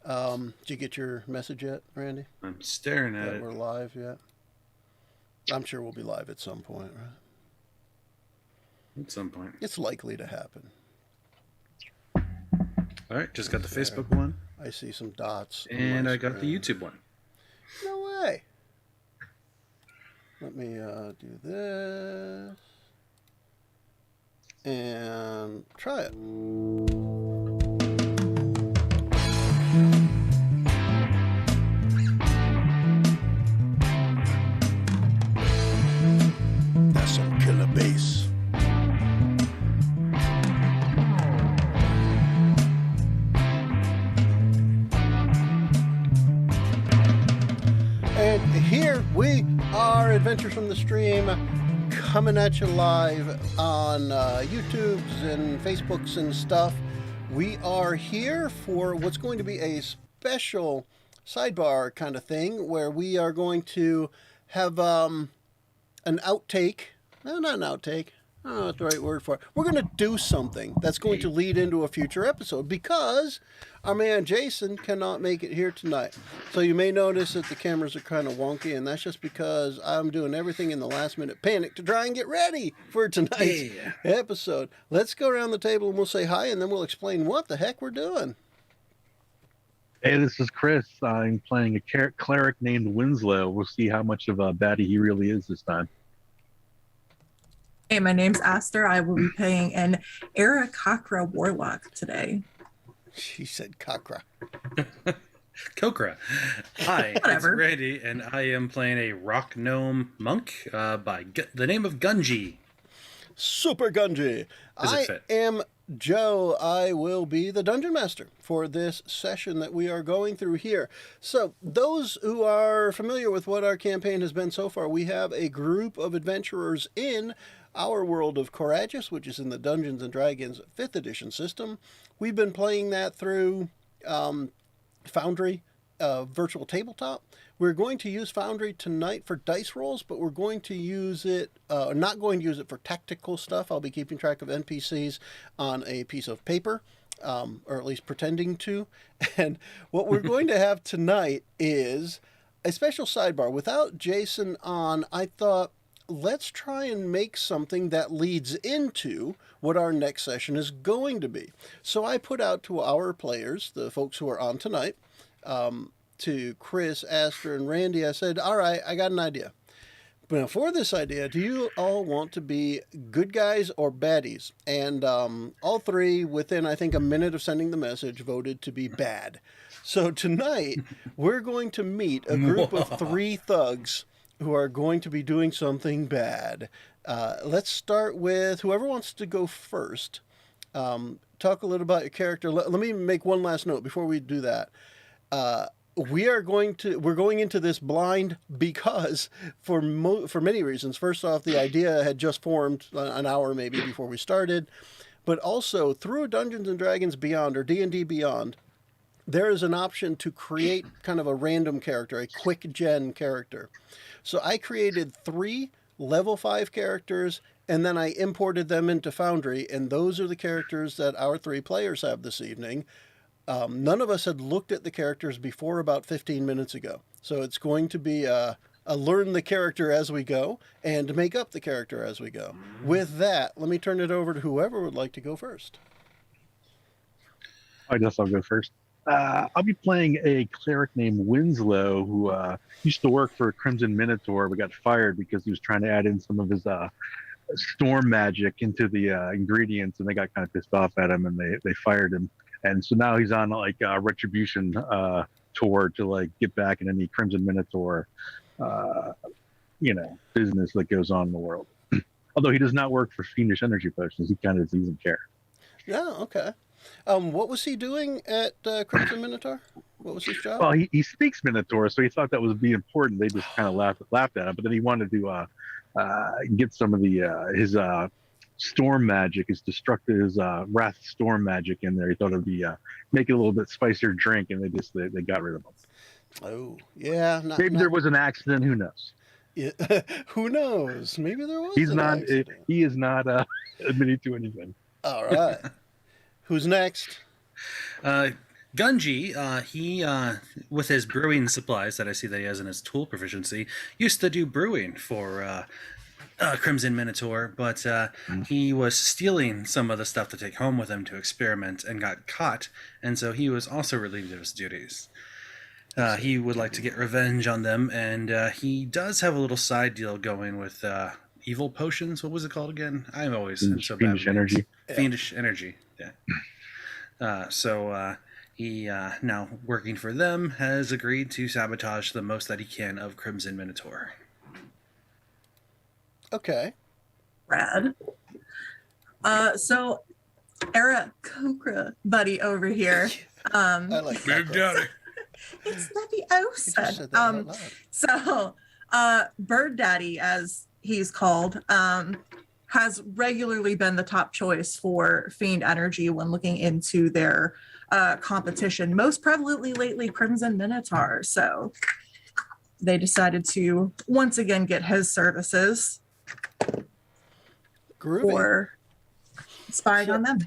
Did you get your message yet, Randy? I'm staring at That it. we're live yet? I'm sure we'll be live at some point, right? At some point. It's likely to happen. All right, just got the There. Facebook one. I see some dots. And I got the YouTube one. No way. Let me do this. And try it. That's some killer bass. And here we are, Adventures from the Stream, coming at you live on YouTubes and Facebooks and stuff. We are here for what's going to be a special sidebar kind of thing where we are going to have an outtake. No, not an outtake. I don't know what the right word for it. We're going to do something that's going to lead into a future episode because our man Jason cannot make it here tonight. So you may notice that the cameras are kind of wonky, and that's just because I'm doing everything in the last minute panic to try and get ready for tonight's episode. Let's go around the table and we'll say hi, and then we'll explain what the heck we're doing. Hey, this is Chris. I'm playing a cleric named Winslow. We'll see how much of a baddie he really is this time. Hey, my name's Aster. I will be playing an Aarakocra warlock today. She said Kakra. Kokra. Hi, Whatever. it's Randy, and I am playing a rock gnome monk by the name of Gunji. Super Gunji. Does it I fit? am Joe. I will be the dungeon master for this session that we are going through here. So those who are familiar with what our campaign has been so far, we have a group of adventurers in our world of Courageous, which is in the Dungeons & Dragons 5th edition system. We've been playing that through Foundry virtual tabletop. We're going to use Foundry tonight for dice rolls, but we're going to use it, not going to use it for tactical stuff. I'll be keeping track of NPCs on a piece of paper, or at least pretending to. And what we're going to have tonight is a special sidebar. Without Jason on, I thought, let's try and make something that leads into what our next session is going to be. So I put out to our players, the folks who are on tonight, to Chris, Aster, and Randy, I said, all right, I got an idea. But for this idea, do you all want to be good guys or baddies? And all three, within, I think, a minute of sending the message, voted to be bad. So tonight, we're going to meet a group of three thugs who are going to be doing something bad. Let's start with whoever wants to go first. Talk a little about your character. Let me make one last note before we do that. We're going into this blind because for many reasons. First off, the idea had just formed an hour maybe before we started, but also through Dungeons and Dragons Beyond or D&D Beyond, there is an option to create kind of a random character, a quick gen character. So I created 3 level 5 characters, and then I imported them into Foundry, and those are the characters that our 3 players have this evening. None of us had looked at the characters before about 15 minutes ago. So it's going to be a learn the character as we go and make up the character as we go. With that, let me turn it over to whoever would like to go first. I guess I'll go first. I'll be playing a cleric named Winslow who used to work for Crimson Minotaur but got fired because he was trying to add in some of his storm magic into the ingredients, and they got kind of pissed off at him, and they fired him. And so now he's on like a retribution tour to like get back in any Crimson Minotaur, business that goes on in the world. Although he does not work for Fiendish Energy Potions, he kind of doesn't care. Yeah, okay. What was he doing at Crimson Minotaur? What was his job? Well, he speaks Minotaur, so he thought that would be important. They just kind of laughed at him. But then he wanted to get some of the his storm magic, his destructive, his wrath storm magic in there. He thought it'd be make it a little bit spicier drink, and they got rid of him. Oh, yeah. Maybe there was an accident. Who knows? Yeah. Who knows? Maybe there was. He is not admitting to anything. All right. Who's next? Gunji, he, with his brewing supplies that I see that he has in his tool proficiency, used to do brewing for Crimson Minotaur, but he was stealing some of the stuff to take home with him to experiment and got caught, and so he was also relieved of his duties. He would like to get revenge on them, and he does have a little side deal going with evil potions. What was it called again? I'm always so bad. Fiendish energy. Fiendish energy. Yeah. So he now working for them has agreed to sabotage the most that he can of Crimson Minotaur. Okay. Rad. So Era Kokra buddy over here. I like that. Big Daddy. It's You just said Leviosa. that out loud. So Bird Daddy, as he's called, has regularly been the top choice for Fiend Energy when looking into their competition, most prevalently lately Crimson Minotaur. So they decided to once again get his services Groovy. for spying on them.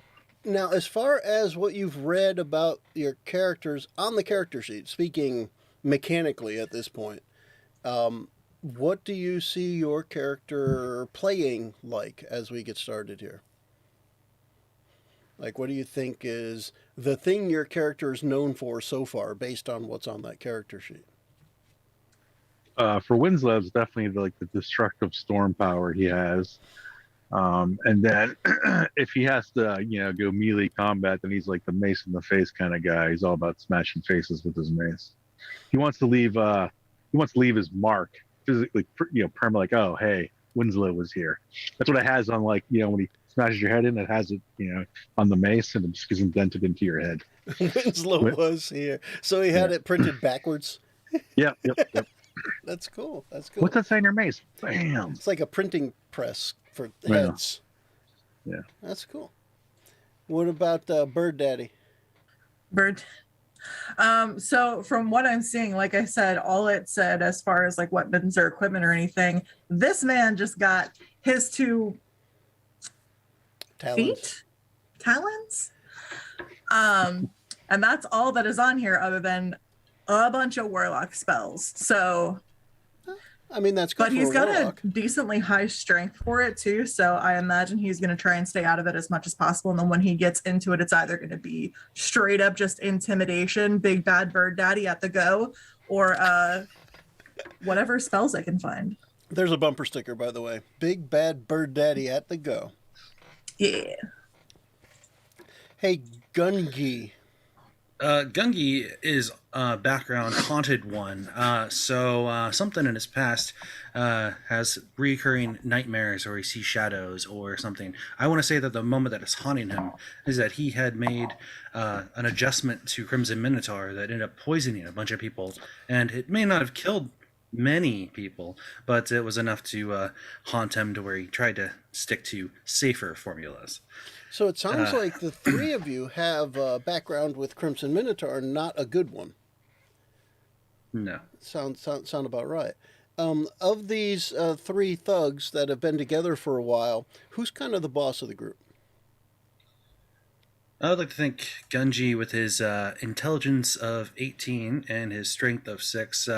Now, as far as what you've read about your characters on the character sheet, speaking mechanically at this point, what do you see your character playing like as we get started here? Like, what do you think is the thing your character is known for so far based on what's on that character sheet? For Winslow, it's definitely the destructive storm power he has. And then if he has to, go melee combat, then he's like the mace in the face kind of guy. He's all about smashing faces with his mace. He wants to leave his mark physically, permanent. Like, oh, hey, Winslow was here. That's what it has on, like, when he smashes your head in, it has it, on the mace, and it just gets indented into your head. Winslow was here, so he had it printed backwards. Yep. That's cool. That's cool. What's that say in your mace? Bam. It's like a printing press for heads. Yeah. That's cool. What about Bird Daddy? Bird. So from what I'm seeing, like I said, all it said as far as like weapons or equipment or anything, this man just got his two talons. And that's all that is on here other than a bunch of warlock spells. So I mean, that's good. but he's got a decently high strength for it too, so I imagine he's going to try and stay out of it as much as possible. And then when he gets into it, it's either going to be straight up just intimidation, big bad Bird Daddy at the go, or whatever spells I can find. There's a bumper sticker, by the way. Big bad Bird Daddy at the go. Yeah. Hey, Gungi. Gungi is background haunted one. So something in his past has recurring nightmares, or he sees shadows or something. I want to say that the moment that is haunting him is that he had made an adjustment to Crimson Minotaur that ended up poisoning a bunch of people, and it may not have killed many people, but it was enough to haunt him to where he tried to stick to safer formulas. So it sounds like the three of you have a background with Crimson Minotaur, not a good one. No. Sound about right. Of these three thugs that have been together for a while, who's kind of the boss of the group? I would like to think Gunji, with his intelligence of 18 and his strength of 6,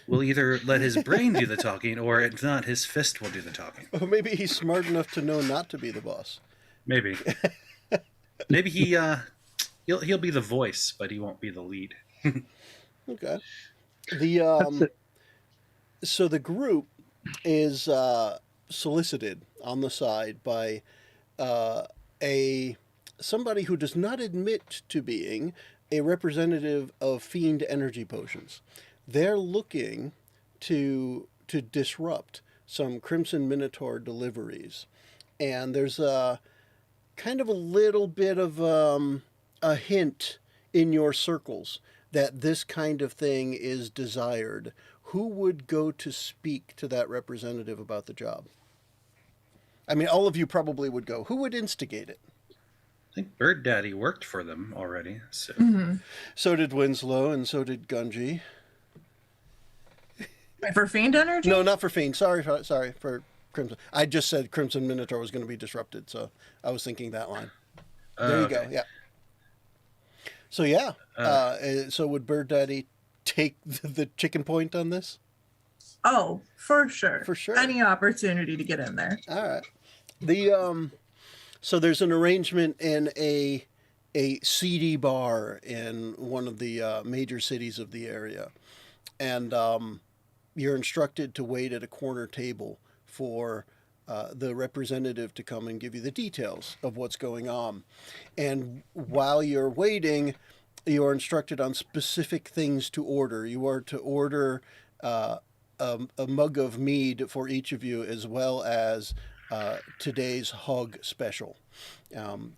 will either let his brain do the talking, or if not, his fist will do the talking. Or maybe he's smart enough to know not to be the boss. Maybe. Maybe he'll be the voice, but he won't be the lead. Okay. So the group is solicited on the side by somebody who does not admit to being a representative of Fiend Energy Potions. They're looking to disrupt some Crimson Minotaur deliveries, and there's a kind of a little bit of a hint in your circles that this kind of thing is desired. Who would go to speak to that representative about the job? I mean, all of you probably would go. Who would instigate it? I think Bird Daddy worked for them already. So, So did Winslow, and so did Gunji. For Fiend Energy? No, not for Fiend. Sorry for Crimson. I just said Crimson Minotaur was going to be disrupted, so I was thinking that line. There you go. Yeah. So yeah. Uh, So would Bird Daddy take the chicken point on this? Oh, for sure. For sure. Any opportunity to get in there. All right. The So there's an arrangement in a seedy bar in one of the major cities of the area, and you're instructed to wait at a corner table for the representative to come and give you the details of what's going on. And while you're waiting, you are instructed on specific things to order. You are to order a mug of mead for each of you, as well as today's hog special.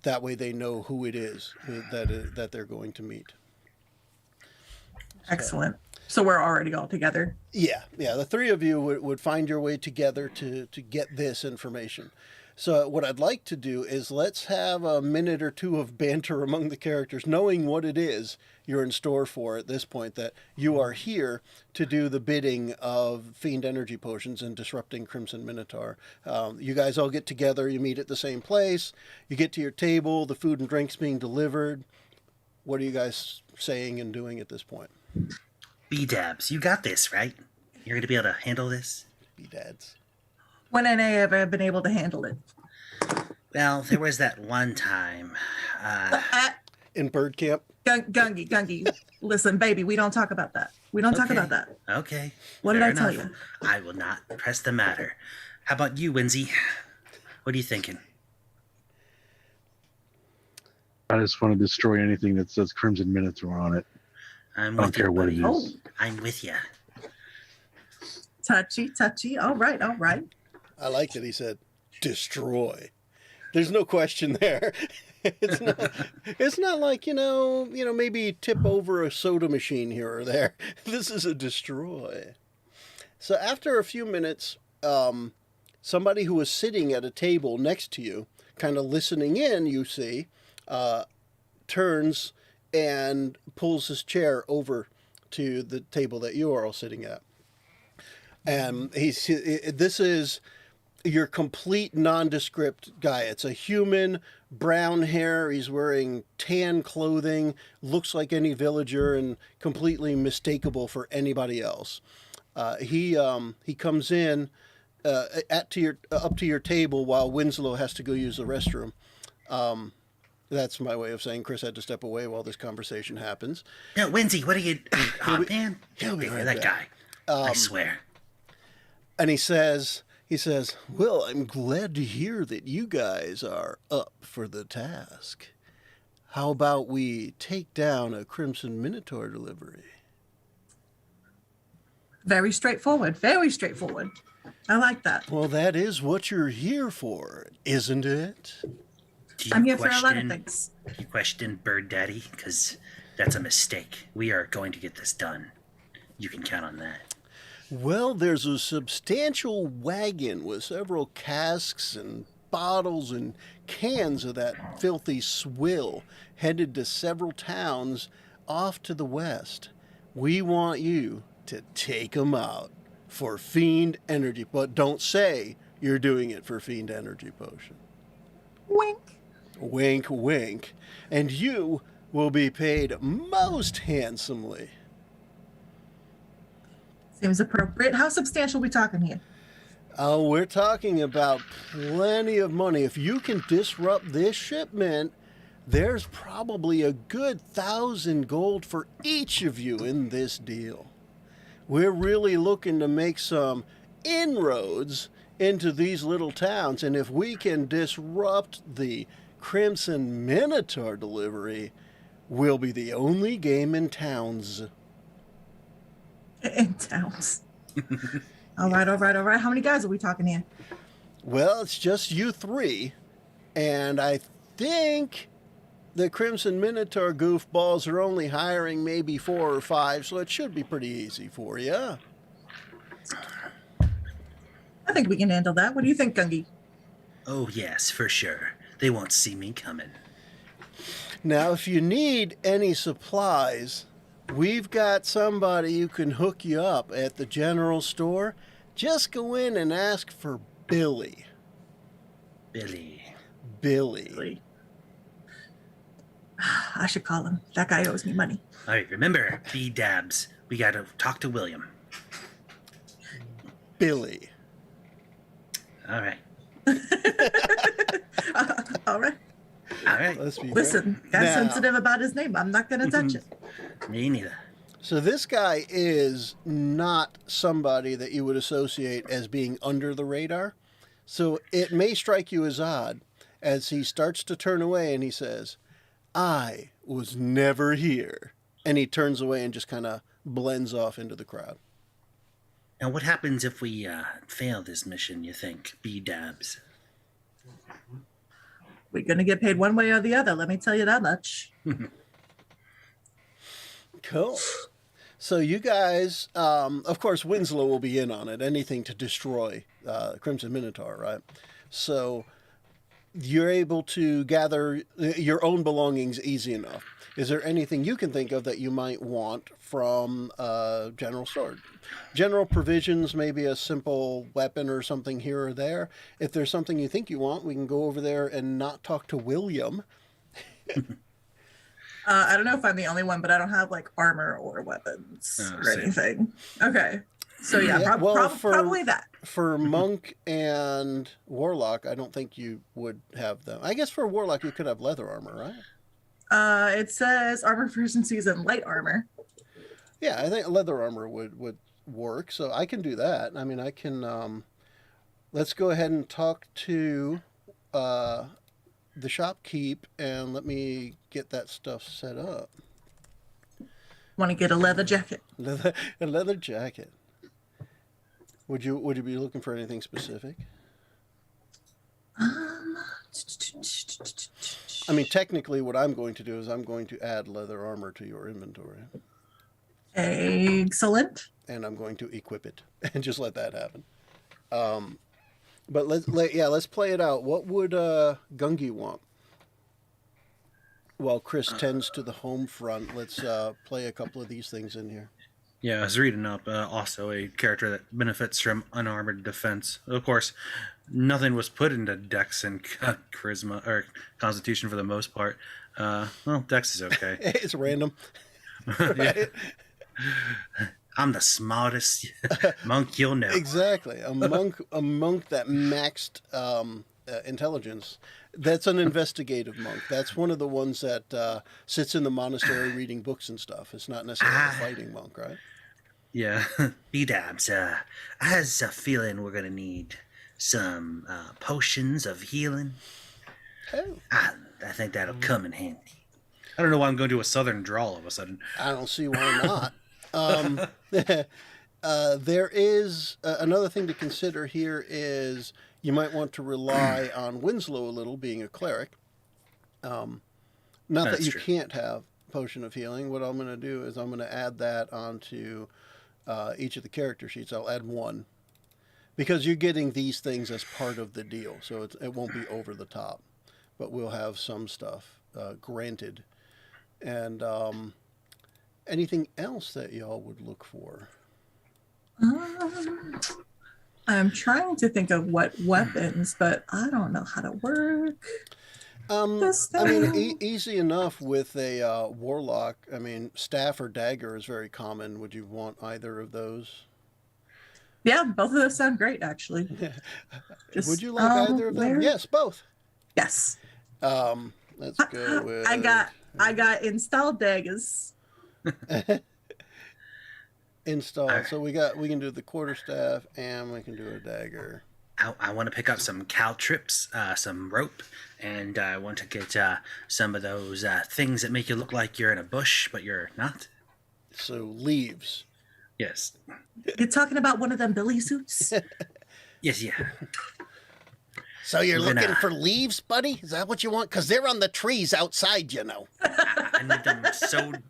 That way they know who it is that they're going to meet. Excellent. So we're already all together. Yeah. The three of you would find your way together to get this information. So what I'd like to do is let's have a minute or two of banter among the characters, knowing what it is you're in store for at this point, that you are here to do the bidding of Fiend Energy Potions and disrupting Crimson Minotaur. You guys all get together, you meet at the same place, you get to your table, the food and drinks being delivered. What are you guys saying and doing at this point? B-Dabs, you got this, right? You're going to be able to handle this? B-Dads. When NA ever been able to handle it? Well, there was that one time. In bird camp? Gungy, listen, baby, we don't talk about that. We don't talk Okay. about that. Okay. What did fair I tell enough. you? I will not press the matter. How about you, Winsy? What are you thinking? I just want to destroy anything that says Crimson Minotaur on it. I'm I don't with you, care what buddy. it is. I'm with you. Touchy. All right. I like that he said, destroy. There's no question there. It's not like, maybe tip over a soda machine here or there. This is a destroy. So after a few minutes, somebody who was sitting at a table next to you, kind of listening in, you see, turns and pulls his chair over to the table that you are all sitting at. And this is your complete nondescript guy. It's a human, brown hair. He's wearing tan clothing, looks like any villager, and completely mistakable for anybody else. He comes in up to your table while Winslow has to go use the restroom. That's my way of saying Chris had to step away while this conversation happens. No, Winsy, what are you... Oh, man. he'll be right that back. guy. I swear. And he says, well, I'm glad to hear that you guys are up for the task. How about we take down a Crimson Minotaur delivery? Very straightforward. I like that. Well, that is what you're here for, isn't it? Do you I'm here for a lot of things. You question Bird Daddy? Because that's a mistake. We are going to get this done. You can count on that. Well, there's a substantial wagon with several casks and bottles and cans of that filthy swill headed to several towns off to the west. We want you to take them out for Fiend Energy. But don't say you're doing it for Fiend Energy Potion. Wink. Wink, wink. And you will be paid most handsomely. Seems appropriate. How substantial are we talking here? Oh, we're talking about plenty of money. If you can disrupt this shipment, there's probably a good 1,000 gold for each of you in this deal. We're really looking to make some inroads into these little towns, and if we can disrupt the Crimson Minotaur delivery, we'll be the only game in towns. In towns. All right. How many guys are we talking here? Well, it's just you three, and I think the Crimson Minotaur goofballs are only hiring maybe 4 or 5, so it should be pretty easy for you. I think we can handle that. What do you think, Gungy? Oh, yes, for sure. They won't see me coming. Now, if you need any supplies, we've got somebody who can hook you up at the general store. Just go in and ask for Billy. Billy. Billy. I should call him. That guy owes me money. All right, remember, B-Dabs. We got to talk to William. Billy. All right. All right. All right. Let's be Listen, fair. guy's Now, sensitive about his name. I'm not going to touch it. Me neither. So this guy is not somebody that you would associate as being under the radar. So it may strike you as odd as he starts to turn away and he says, "I was never here." And he turns away and just kind of blends off into the crowd. Now, what happens if we fail this mission, you think, B-Dabs? We're going to get paid one way or the other. Let me tell you that much. Cool. So you guys, of course, Winslow will be in on it. Anything to destroy Crimson Minotaur, right? So you're able to gather your own belongings easy enough. Is there anything you can think of that you might want from general store? General provisions, maybe a simple weapon or something here or there. If there's something you think you want, we can go over there and not talk to William. I don't know if I'm the only one, but I don't have like armor or weapons or same. anything. Okay. So yeah, Yeah, well, probably that. For Monk and Warlock, I don't think you would have them. I guess for Warlock, you could have leather armor, right? It says armor proficiencies and light armor. Yeah, I think leather armor would work, so I can do that. I mean, I can. Let's go ahead and talk to the shopkeep, and let me get that stuff set up. Want to get a leather jacket? A leather jacket. Would you be looking for anything specific? I mean, technically, what I'm going to do is I'm going to add leather armor to your inventory, Excellent. and I'm going to equip it, and just let that happen. But let's play it out. What would Gungi want? While Chris tends to the home front, let's play a couple of these things in here. Yeah, I was reading up also a character that benefits from unarmored defense. Of course, nothing was put into Dex and Charisma or Constitution for the most part. Well, Dex is okay. It's random. Yeah. I'm the smartest monk you'll know. Exactly. A monk that maxed intelligence. That's an investigative monk. That's one of the ones that sits in the monastery reading books and stuff. It's not necessarily a fighting monk, right? Yeah. B-Dabs, I has a feeling we're going to need some potions of healing. Oh. I think that'll come in handy. I don't know why I'm going to a southern drawl all of a sudden. I don't see why not. There is another thing to consider here is you might want to rely on Winslow a little, being a cleric. Not that That's you true. can't have Potion of Healing. What I'm going to do is I'm going to add that onto each of the character sheets. I'll add one. Because you're getting these things as part of the deal, so it won't be over the top. But we'll have some stuff granted. And anything else that y'all would look for? I'm trying to think of what weapons, but I don't know how to work. This I mean, thing. easy enough with a warlock. I mean, staff or dagger is very common. Would you want either of those? Yeah, both of those sound great, actually. Would you like either of them? where- Yes, both. Yes. Let's go with. I got installed daggers. Install. So we can do the quarterstaff and we can do a dagger. I want to pick up some caltrips, some rope, and I want to get some of those things that make you look like you're in a bush, but you're not. So leaves. Yes. You're talking about one of them billy suits? Yes, yeah. So you're We're looking gonna- for leaves, buddy? Is that what you want? Because they're on the trees outside, you know. I need them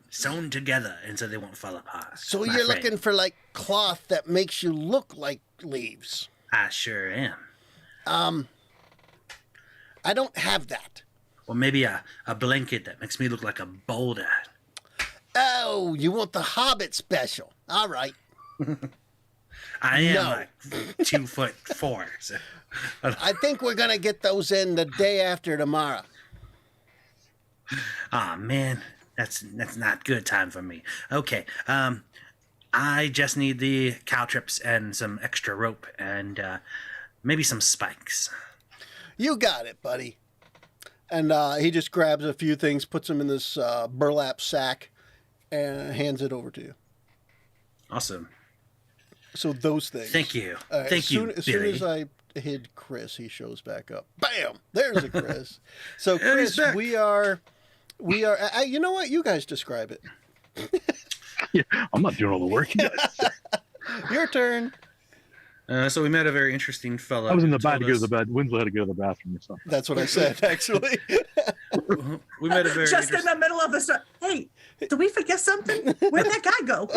sewn together, and so they won't fall apart. So my you're friend. looking for like cloth that makes you look like leaves. I sure am. I don't have that. Or maybe a blanket that makes me look like a boulder. Oh, you want the Hobbit special? All right. I am No. like 2'4". So. I think we're gonna get those in the day after tomorrow. Ah, man, that's not good time for me. Okay, I just need the caltrips and some extra rope and maybe some spikes. You got it, buddy. And he just grabs a few things, puts them in this burlap sack, and hands it over to you. Awesome. So those things. Thank you. All right, Thank you, as soon Billy. as I hid Chris, he shows back up. Bam! There's a Chris. So And he's Chris, back. we are. You know what? You guys describe it. Yeah, I'm not doing all the work. You guys. Your turn. So we met a very interesting fellow. I was in the who back told to go to us- the bed. Winslow had to go to the bathroom or something. That's what I said, actually. We met a very Just in interesting. the middle of the story. Hey, did we forget something? Where'd that guy go?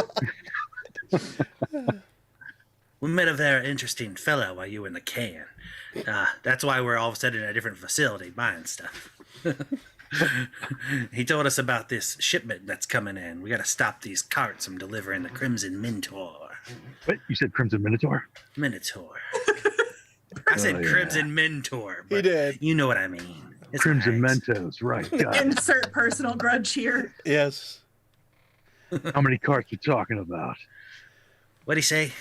We met a very interesting fellow while you were in the can. That's why we're all of a sudden in a different facility buying stuff. He told us about this shipment that's coming in. We got to stop these carts from delivering the Crimson Minotaur. What? You said Crimson Minotaur? Minotaur. I said Oh, yeah. Crimson Minotaur. He But did. You know what I mean. It's Crimson all right. Mentos, right. Got it. Insert personal grudge here. Yes. How many carts you talking about? What'd he say?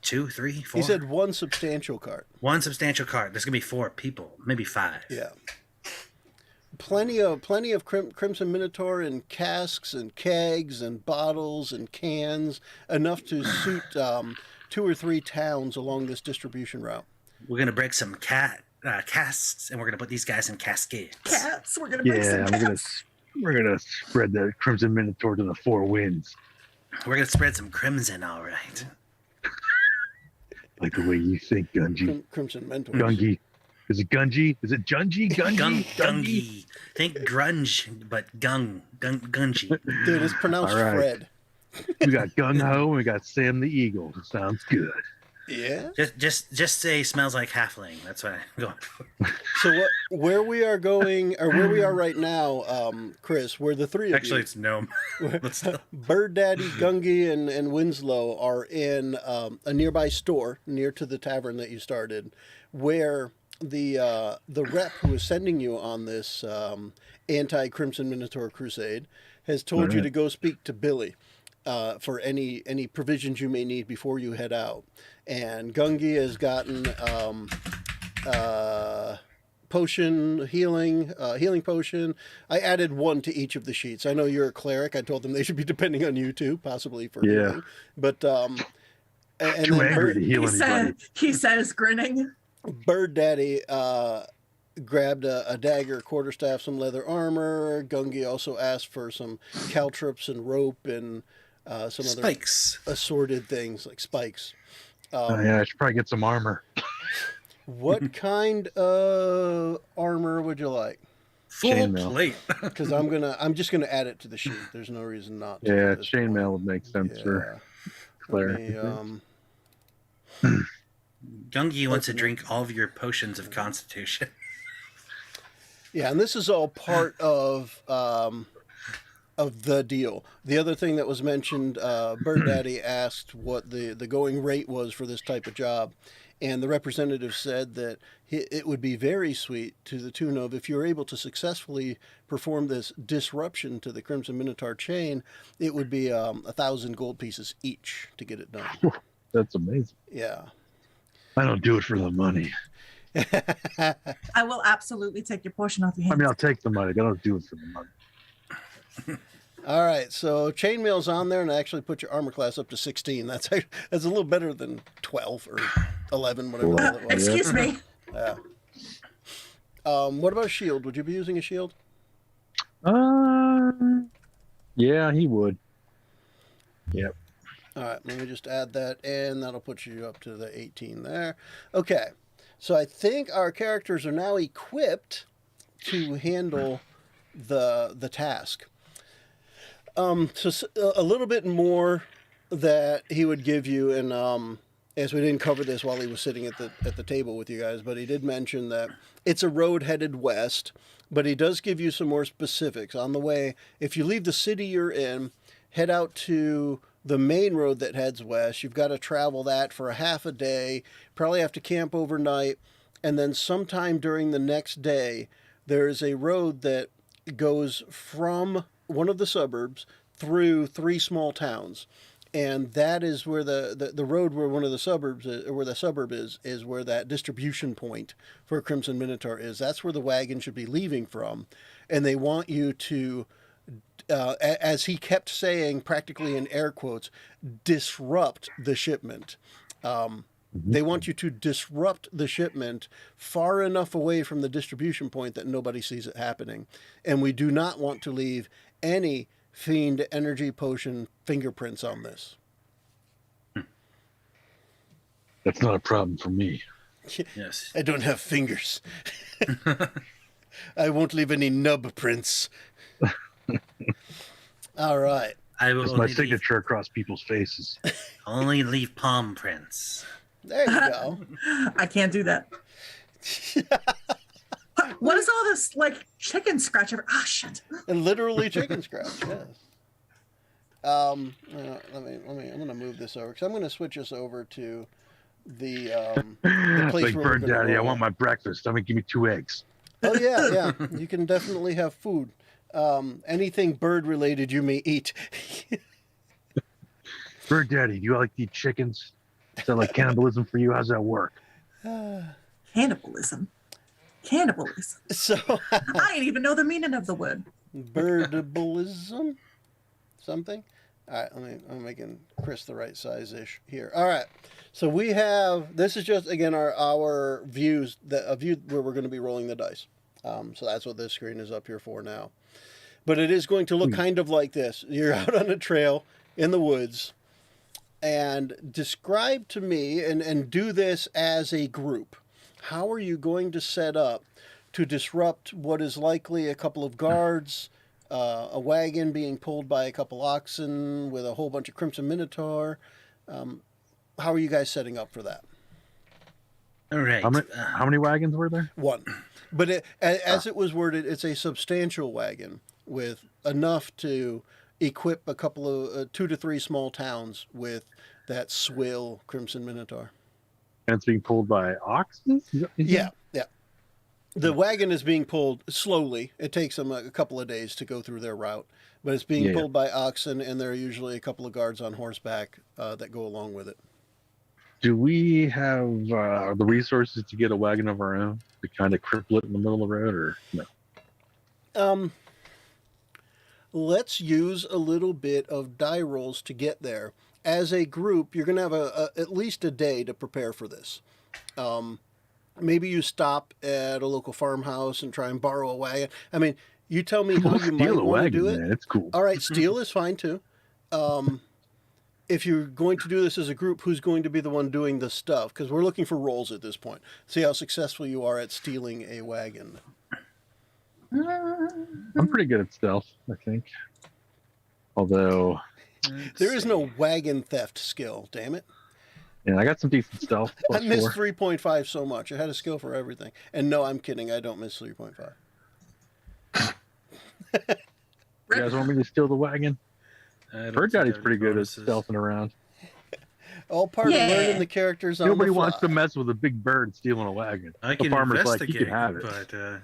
2, 3, 4? He said one substantial cart. One substantial cart. There's going to be 4 people, maybe 5. Yeah. Plenty of Crimson Minotaur in casks and kegs and bottles and cans, enough to suit 2 or 3 towns along this distribution route. We're going to break some casks, and we're going to put these guys in cascades. Cats. We're gonna break Yeah, some we're cats. gonna spread the Crimson Minotaur to the 4 winds, We're going to spread some crimson, all right. like the way you think, Gungy. Crimson Minotaur. Gungy. Is it Gungy? Is it Jungy? Gungy? Gungy. Think grunge, but gungy. Dude, it's pronounced All right. Fred. We got Gung Ho and we got Sam the Eagle. Sounds good. Yeah. Just say smells like halfling. That's what I'm going for. So where we are going, or where we are right now, Chris, where the three of Actually, you, it's gnome. But still. Bird Daddy, Gungy, and Winslow are in a nearby store near to the tavern that you started, where the rep who is sending you on this anti-Crimson Minotaur crusade has told you Alright. to go speak to Billy for any provisions you may need before you head out. And Gungy has gotten potion healing potion. I added 1 to each of the sheets. I know you're a cleric. I told them they should be depending on you too, possibly for Yeah. healing. But and Too then angry to heal He anybody. says, grinning. Bird Daddy grabbed a dagger, quarterstaff, some leather armor. Gungy also asked for some caltrips and rope and some other Spikes. assorted things like spikes. Oh, yeah, I should probably get some armor. What kind of armor would you like? Full Chainmail. plate. Because I'm just gonna add it to the sheet. There's no reason not to. Yeah, at this point. chainmail would make sense for Let cleric. me, Gungy wants to drink all of your potions of constitution. yeah, and this is all part of the deal. The other thing that was mentioned, Bird Daddy asked what the going rate was for this type of job, and the representative said that it would be very sweet, to the tune of, if you were able to successfully perform this disruption to the Crimson Minotaur chain, it would be 1,000 gold pieces each to get it done. That's amazing. Yeah. I don't do it for the money. I will absolutely take your portion off your I hands. mean, I'll take the money. I don't do it for the money. All right, so chainmail's on there, and I actually put your armor class up to 16. That's a little better than 12 or 11, whatever the hell it was. Excuse me. Yeah. What about a shield? Would you be using a shield? Yeah, he would. Yep. All right, let me just add that, and that'll put you up to the 18 there. Okay, so I think our characters are now equipped to handle the task. So a little bit more that he would give you, and as we didn't cover this while he was sitting at the table with you guys, but he did mention that it's a road headed west, but he does give you some more specifics on the way. If you leave the city you're in, head out to the main road that heads west. You've got to travel that for a half a day, probably have to camp overnight, and then sometime during the next day, there is a road that goes from one of the suburbs through 3 small towns. And that is where the road where one of the suburbs is, or where the suburb is where that distribution point for Crimson Minotaur is. That's where the wagon should be leaving from. And they want you to, as he kept saying, practically in air quotes, disrupt the shipment. They want you to disrupt the shipment far enough away from the distribution point that nobody sees it happening. And we do not want to leave any Fiend energy potion fingerprints on this. That's not a problem for me. Yes. I don't have fingers. I won't leave any nub prints. All right. I will It's my only signature across people's faces. only leave palm prints. There you go. I can't do that. What is all this like chicken scratch? Shit. And literally chicken scratch. Yes. I'm gonna move this over because I'm gonna switch us over to the place Like, where we're Bird gonna Daddy, I roll. want my breakfast. I'm gonna give me 2 eggs. Oh yeah. You can definitely have food. Anything bird related you may eat. Bird Daddy, do you like to eat chickens? Is that like cannibalism for you? How's that work? Cannibalism. So I didn't even know the meaning of the word. birdabilism, something. All right, I'm making Chris the right size ish here. All right, so we have, this is just again our views, a view where we're going to be rolling the dice. So that's what this screen is up here for now. But it is going to look kind of like this. You're out on a trail in the woods, and describe to me and do this as a group. How are you going to set up to disrupt what is likely a couple of guards, a wagon being pulled by a couple oxen with a whole bunch of Crimson Minotaur? How are you guys setting up for that? All right. How many wagons were there? One. But as it was worded, it's a substantial wagon with enough to equip a couple of 2 to 3 small towns with that swill Crimson Minotaur. And it's being pulled by oxen? Yeah. The wagon is being pulled slowly. It takes them a couple of days to go through their route, but it's being pulled by oxen, and there are usually a couple of guards on horseback that go along with it. Do we have the resources to get a wagon of our own to kind of cripple it in the middle of the road, or no? Let's use a little bit of die rolls to get there. As a group, you're going to have at least a day to prepare for this. Maybe you stop at a local farmhouse and try and borrow a wagon. I mean, you tell me how you might want to do it. Man. It's cool. All right, steal is fine too. If you're going to do this as a group, who's going to be the one doing the stuff? Because we're looking for rolls at this point. See how successful you are at stealing a wagon. I'm pretty good at stealth, I think. Although, There is no wagon theft skill, damn it. yeah, I got some decent stealth. I Plus missed 4. 3.5 so much. I had a skill for everything. And no, I'm kidding. I don't miss 3.5. You guys want me to steal the wagon? Bird Daddy's pretty good at stealthing around. All part of learning the characters on Nobody the fly. wants to mess with a big bird stealing a wagon. I The can farmer's like, investigate, you can have it.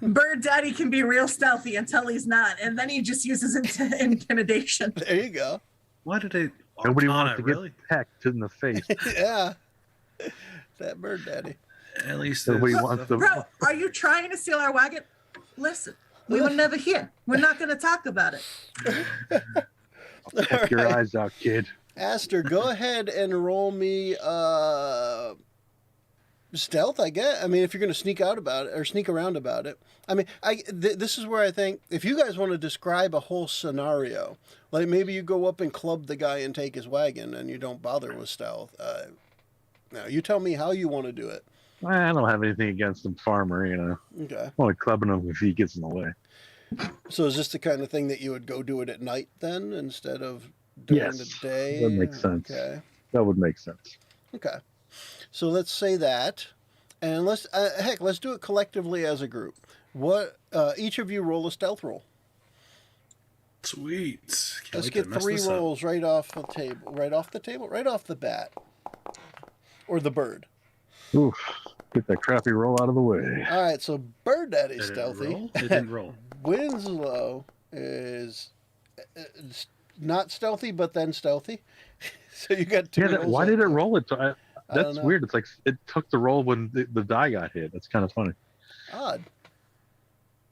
but Bird Daddy can be real stealthy until he's not, and then he just uses intimidation. There you go. why did they? Nobody Arcana, wants to get really? pecked in the face. Yeah. That bird daddy. At least Nobody there's- wants to. Bro, are you trying to steal our wagon? Listen, we were never here. We're not going to talk about it. Peck your eyes out, kid. Aster, go ahead and roll me stealth, I guess. I mean, if you're going to sneak out about it or sneak around about it. I mean, this is where I think if you guys want to describe a whole scenario, like maybe you go up and club the guy and take his wagon and you don't bother with stealth. Now, you tell me how you want to do it. I don't have anything against the farmer, you know. Okay. I'm only clubbing him if he gets in the way. So is this the kind of thing that you would go do it at night then instead of during the day? That makes sense. Okay. That would make sense. Okay. So let's say that, and let's do it collectively as a group. What each of you roll a stealth roll. Sweet. Can't Let's wait get to mess 3 this up. rolls right off the bat, or the bird. Oof. Get that crappy roll out of the way. All right. So bird daddy's Did it stealthy. roll? It didn't roll. Winslow is not stealthy, but then stealthy. So you got two. Yeah, why did it roll it? I don't That's know. weird. It's like it took the roll when the die got hit. That's kind of funny. Odd.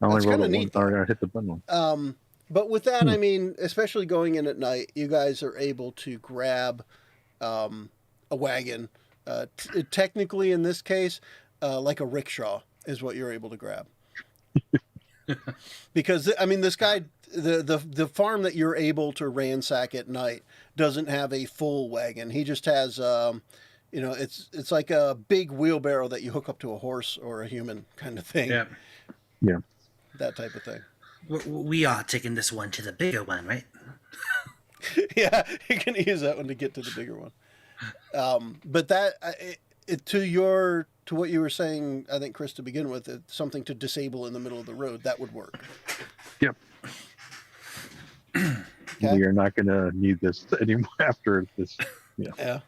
I only That's rolled kinda it neat, once, or I hit the button. But with that, I mean, especially going in at night, you guys are able to grab a wagon. Technically, in this case, like a rickshaw is what you're able to grab. Because I mean, this guy, the farm that you're able to ransack at night doesn't have a full wagon. He just has, it's like a big wheelbarrow that you hook up to a horse or a human kind of thing. Yeah. Yeah. That type of thing. We are taking this one to the bigger one, right? Yeah, you can use that one to get to the bigger one. But that, to what you were saying, I think, Chris, to begin with, it's something to disable in the middle of the road, that would work. Yep. Okay. We are not going to need this anymore after this. Yeah. Yeah.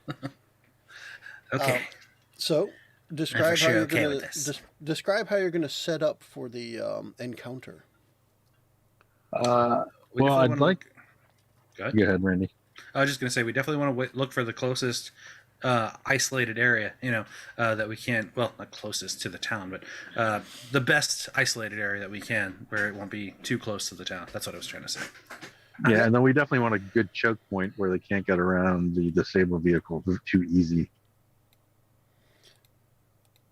Okay. So, describe sure how you're okay going with this. to describe how you're going to set up for the encounter. Well, I'd like. Go ahead, Randy. I was just going to say we definitely want to look for the closest isolated area, that we can. Well, not closest to the town, but the best isolated area that we can, where it won't be too close to the town. That's what I was trying to say. Yeah, and then we definitely want a good choke point where they can't get around the disabled vehicle too easy.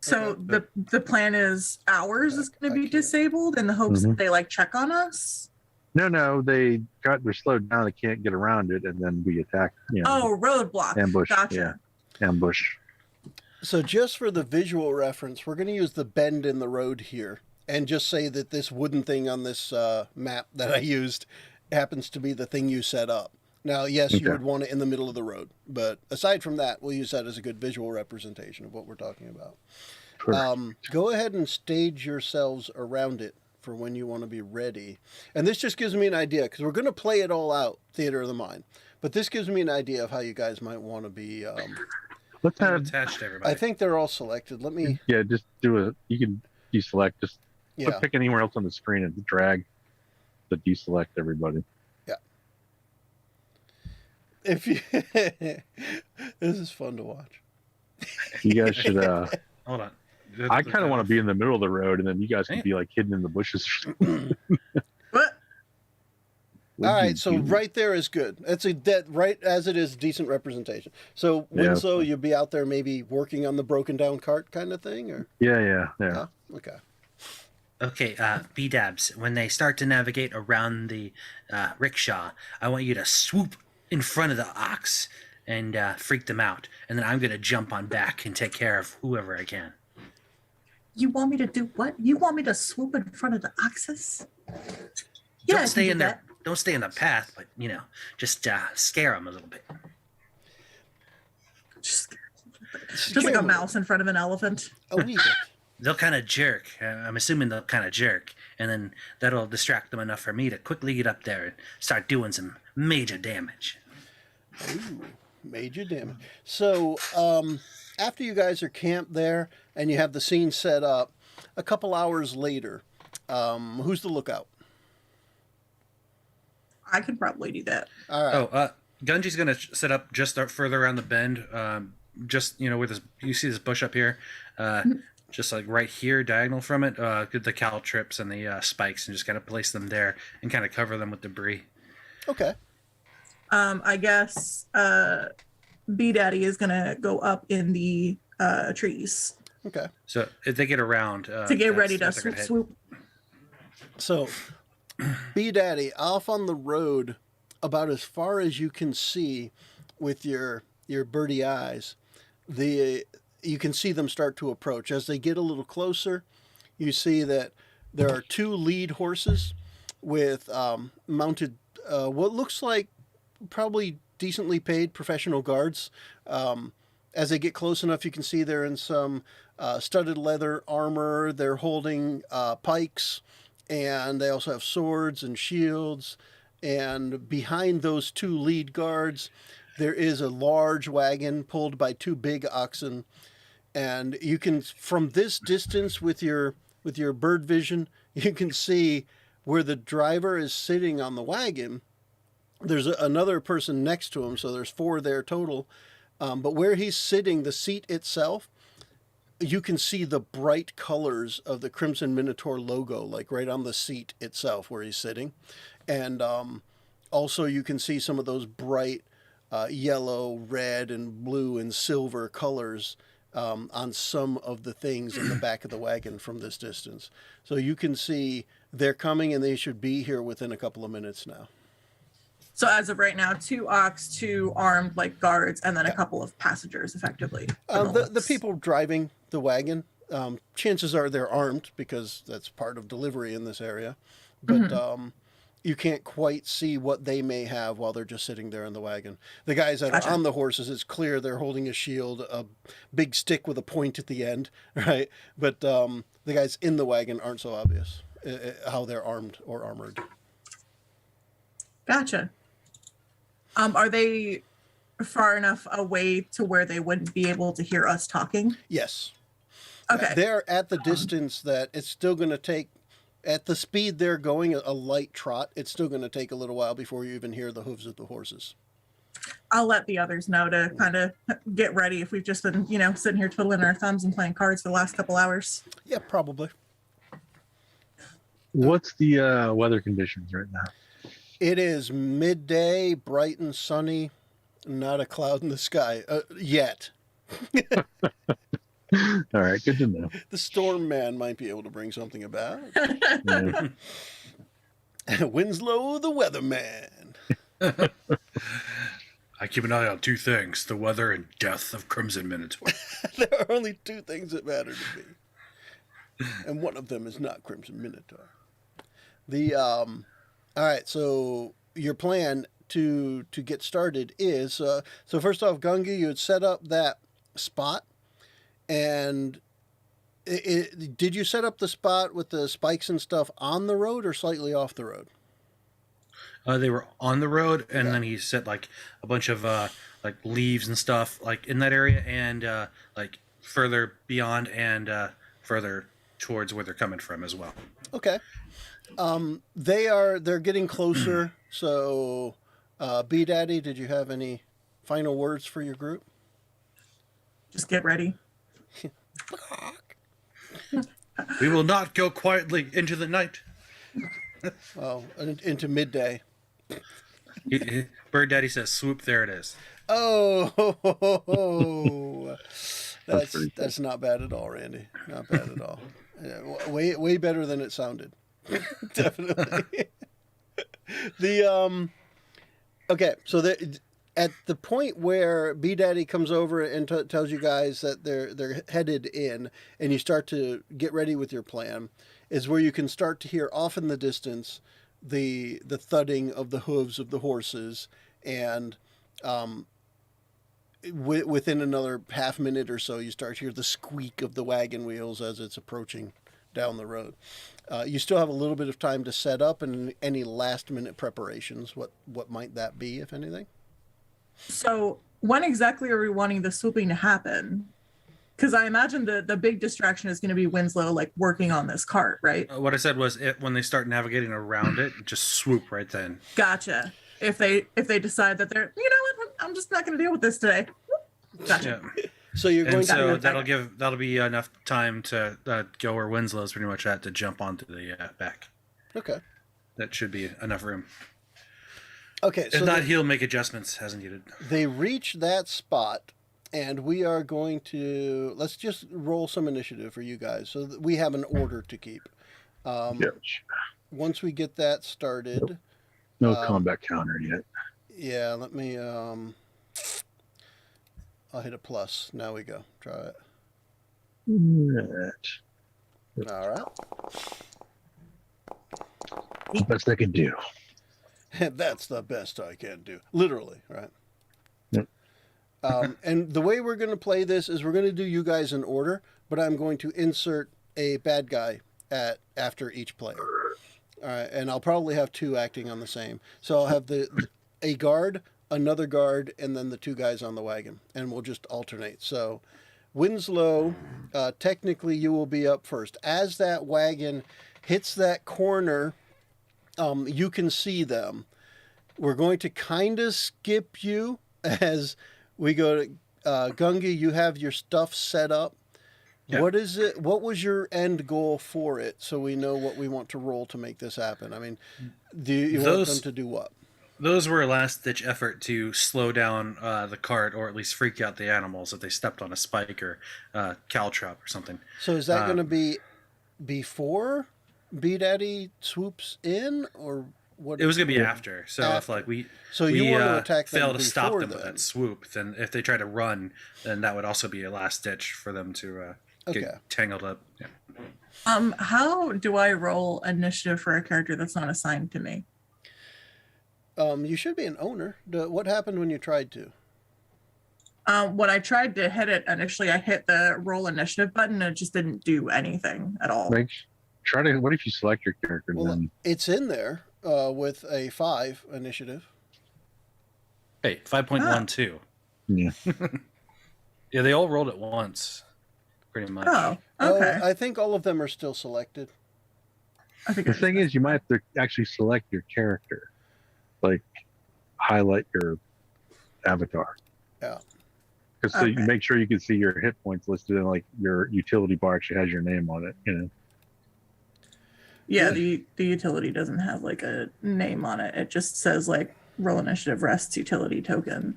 So the plan is ours is going to be disabled in the hopes that they like check on us. No, they're slowed down. They can't get around it, and then we attack. Oh, roadblock. Ambush. Gotcha. Yeah, ambush. So, just for the visual reference, we're going to use the bend in the road here, and just say that this wooden thing on this map that I used happens to be the thing you set up. Now, yes, you would want it in the middle of the road, but aside from that, we'll use that as a good visual representation of what we're talking about. Go ahead and stage yourselves around it for when you want to be ready. And this just gives me an idea, because we're going to play it all out, Theater of the Mind. But this gives me an idea of how you guys might want to be. Let's have attached to everybody. I think they're all selected. Let me. Yeah, just do you can deselect. Just pick anywhere else on the screen and drag to deselect everybody. Yeah. If you, this is fun to watch. You guys should. Hold on. I kind of want to be in the middle of the road, and then you guys can be like hidden in the bushes. What? All right, so right there is good. That's right as it is, decent representation. So Winslow, you'll be out there maybe working on the broken down cart kind of thing, or yeah. Okay. Okay, B-Dabs, when they start to navigate around the rickshaw, I want you to swoop in front of the ox and freak them out. And then I'm going to jump on back and take care of whoever I can. You want me to do what? You want me to swoop in front of the oxes? Yeah, Don't stay in there. Don't stay in the path, but, just scare them a little bit. Just like a mouse in front of an elephant. A wee bit. They'll kind of jerk. I'm assuming they'll kind of jerk. And then that'll distract them enough for me to quickly get up there and start doing some major damage. Ooh, major damage. So, after you guys are camped there and you have the scene set up, a couple hours later, who's the lookout? I could probably do that. All right. Gunji's going to set up just further around the bend, just, where you see this bush up here, just like right here, diagonal from it, get the caltrips and the spikes and just kind of place them there and kind of cover them with debris. Okay. I guess B Daddy is gonna go up in the trees. Okay. So if they get around to get ready to swoop. So, B Daddy, off on the road, about as far as you can see with your birdie eyes, you can see them start to approach. As they get a little closer, you see that there are two lead horses with mounted what looks like probably decently paid professional guards. As they get close enough, you can see they're in some studded leather armor. They're holding pikes, and they also have swords and shields. And behind those two lead guards, there is a large wagon pulled by two big oxen. And you can, from this distance with your bird vision, you can see where the driver is sitting on the wagon, there's another person next to him, so there's 4 there total. But where he's sitting, the seat itself, you can see the bright colors of the Crimson Minotaur logo, like right on the seat itself where he's sitting. And also you can see some of those bright yellow, red, and blue and silver colors on some of the things in the back of the wagon from this distance. So you can see they're coming, and they should be here within a couple of minutes now. So as of right now, 2 ox, 2 armed like guards, and then a couple of passengers, effectively. The people driving the wagon, chances are they're armed because that's part of delivery in this area. But you can't quite see what they may have while they're just sitting there in the wagon. The guys that are on the horses, it's clear they're holding a shield, a big stick with a point at the end, right? But the guys in the wagon aren't so obvious how they're armed or armored. Gotcha. Are they far enough away to where they wouldn't be able to hear us talking? Yes. Okay. They're at the distance that it's still going to take, at the speed they're going, a light trot, it's still going to take a little while before you even hear the hooves of the horses. I'll let the others know to kind of get ready if we've just been, sitting here twiddling our thumbs and playing cards for the last couple hours. Yeah, probably. What's the weather conditions right now? It is midday, bright and sunny, not a cloud in the sky yet. All right, good to know. The storm man might be able to bring something about. Yeah. Winslow the weatherman. I keep an eye on 2 things: the weather and death of Crimson Minotaur. There are only 2 things that matter to me, and one of them is not Crimson Minotaur. All right, so your plan to get started is so first off, Gungi, you had set up that spot, and did you set up the spot with the spikes and stuff on the road or slightly off the road? They were on the road, and then he set like a bunch of like leaves and stuff like in that area, and like further beyond and further towards where they're coming from as well. Okay. They're getting closer. So, B Daddy, did you have any final words for your group? Just get ready. We will not go quietly into the night. Well, into midday. Bird Daddy says, "Swoop, there it is." Oh, that's not bad at all, Randy. Not bad at all. Yeah, way better than it sounded. Definitely. Okay, so at the point where B Daddy comes over and tells you guys that they're headed in, and you start to get ready with your plan, is where you can start to hear off in the distance the thudding of the hooves of the horses, and within another half minute or so, you start to hear the squeak of the wagon wheels as it's approaching down the road. You still have a little bit of time to set up, and any last minute preparations. What might that be, if anything? So when exactly are we wanting the swooping to happen? Because I imagine the big distraction is going to be Winslow like working on this cart, right? What I said was, when they start navigating around it, just swoop right then. Gotcha. If they decide that they're, what, I'm just not going to deal with this today. Gotcha. Yeah. So you're going So to that'll be enough time to go where Winslow's pretty much at to jump onto the back. Okay. That should be enough room. Okay. So If not, he'll make adjustments as needed. they reach that spot, and we are going to let's just roll some initiative for you guys, so that we have an order to keep. Yes. Once we get that started, No combat counter yet. yeah. Let me. I'll hit a plus. Now we go. Try it. Right. All right. The best I can do. That's the best I can do. Literally, right? Yep. And the way we're going to play this is we're going to do you guys in order, but I'm going to insert a bad guy after each player. All right, and I'll probably have 2 acting on the same. So I'll have a guard, another guard, and then the 2 guys on the wagon, and we'll just alternate. So Winslow, technically you will be up first. As that wagon hits that corner you can see them. We're going to kind of skip you as we go to Gungi. You have your stuff set up. Yeah. What is it? What was your end goal for it, so we know what we want to roll to make this happen? I mean, do you want them to do what? Those were a last-ditch effort to slow down the cart, or at least freak out the animals if they stepped on a spike or caltrop or something. So is that going to be before B Daddy swoops in, or what? It was going to be after. So After. if we you want to attack them fail to stop before them with then. that swoop, then if they try to run, then that would also be a last-ditch for them to get tangled up. Yeah. How do I roll initiative for a character that's not assigned to me? You should be an owner. What happened when you tried to? When I tried to hit it initially, I hit the roll initiative button and it just didn't do anything at all. What if you select your character then? It's in there with a 5 initiative. Hey, 5.12. Yeah. Yeah, they all rolled at once, pretty much. Oh, okay. I think all of them are still selected. I think The thing is, you might have to actually select your character, like highlight your avatar. Yeah. Because so you make sure you can see your hit points listed, and like your utility bar actually has your name on it. You know. Yeah, the utility doesn't have like a name on it. It just says like roll initiative rests utility token.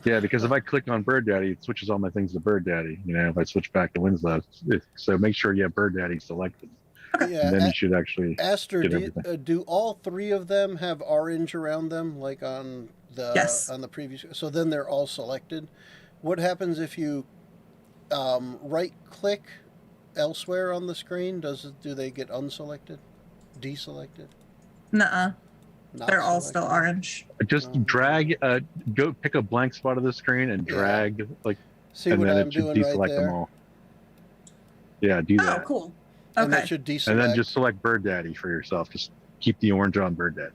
Yeah, because if I click on Bird Daddy, it switches all my things to Bird Daddy. You know, if I switch back to Winslow, so make sure you have Bird Daddy selected. Yeah, And then you should actually Aster, get everything. do all 3 of them have orange around them, like on the previous? So then they're all selected. What happens if you right click elsewhere on the screen? Do they get unselected, deselected? Nuh-uh. Not They're all selected? still orange. Just drag, go pick a blank spot of the screen and drag, See and what then I'm it should doing right deselect there? them all. Yeah, do Oh, that. cool. And that Okay. should deselect. And then just select Bird Daddy for yourself. Just keep the orange on Bird Daddy.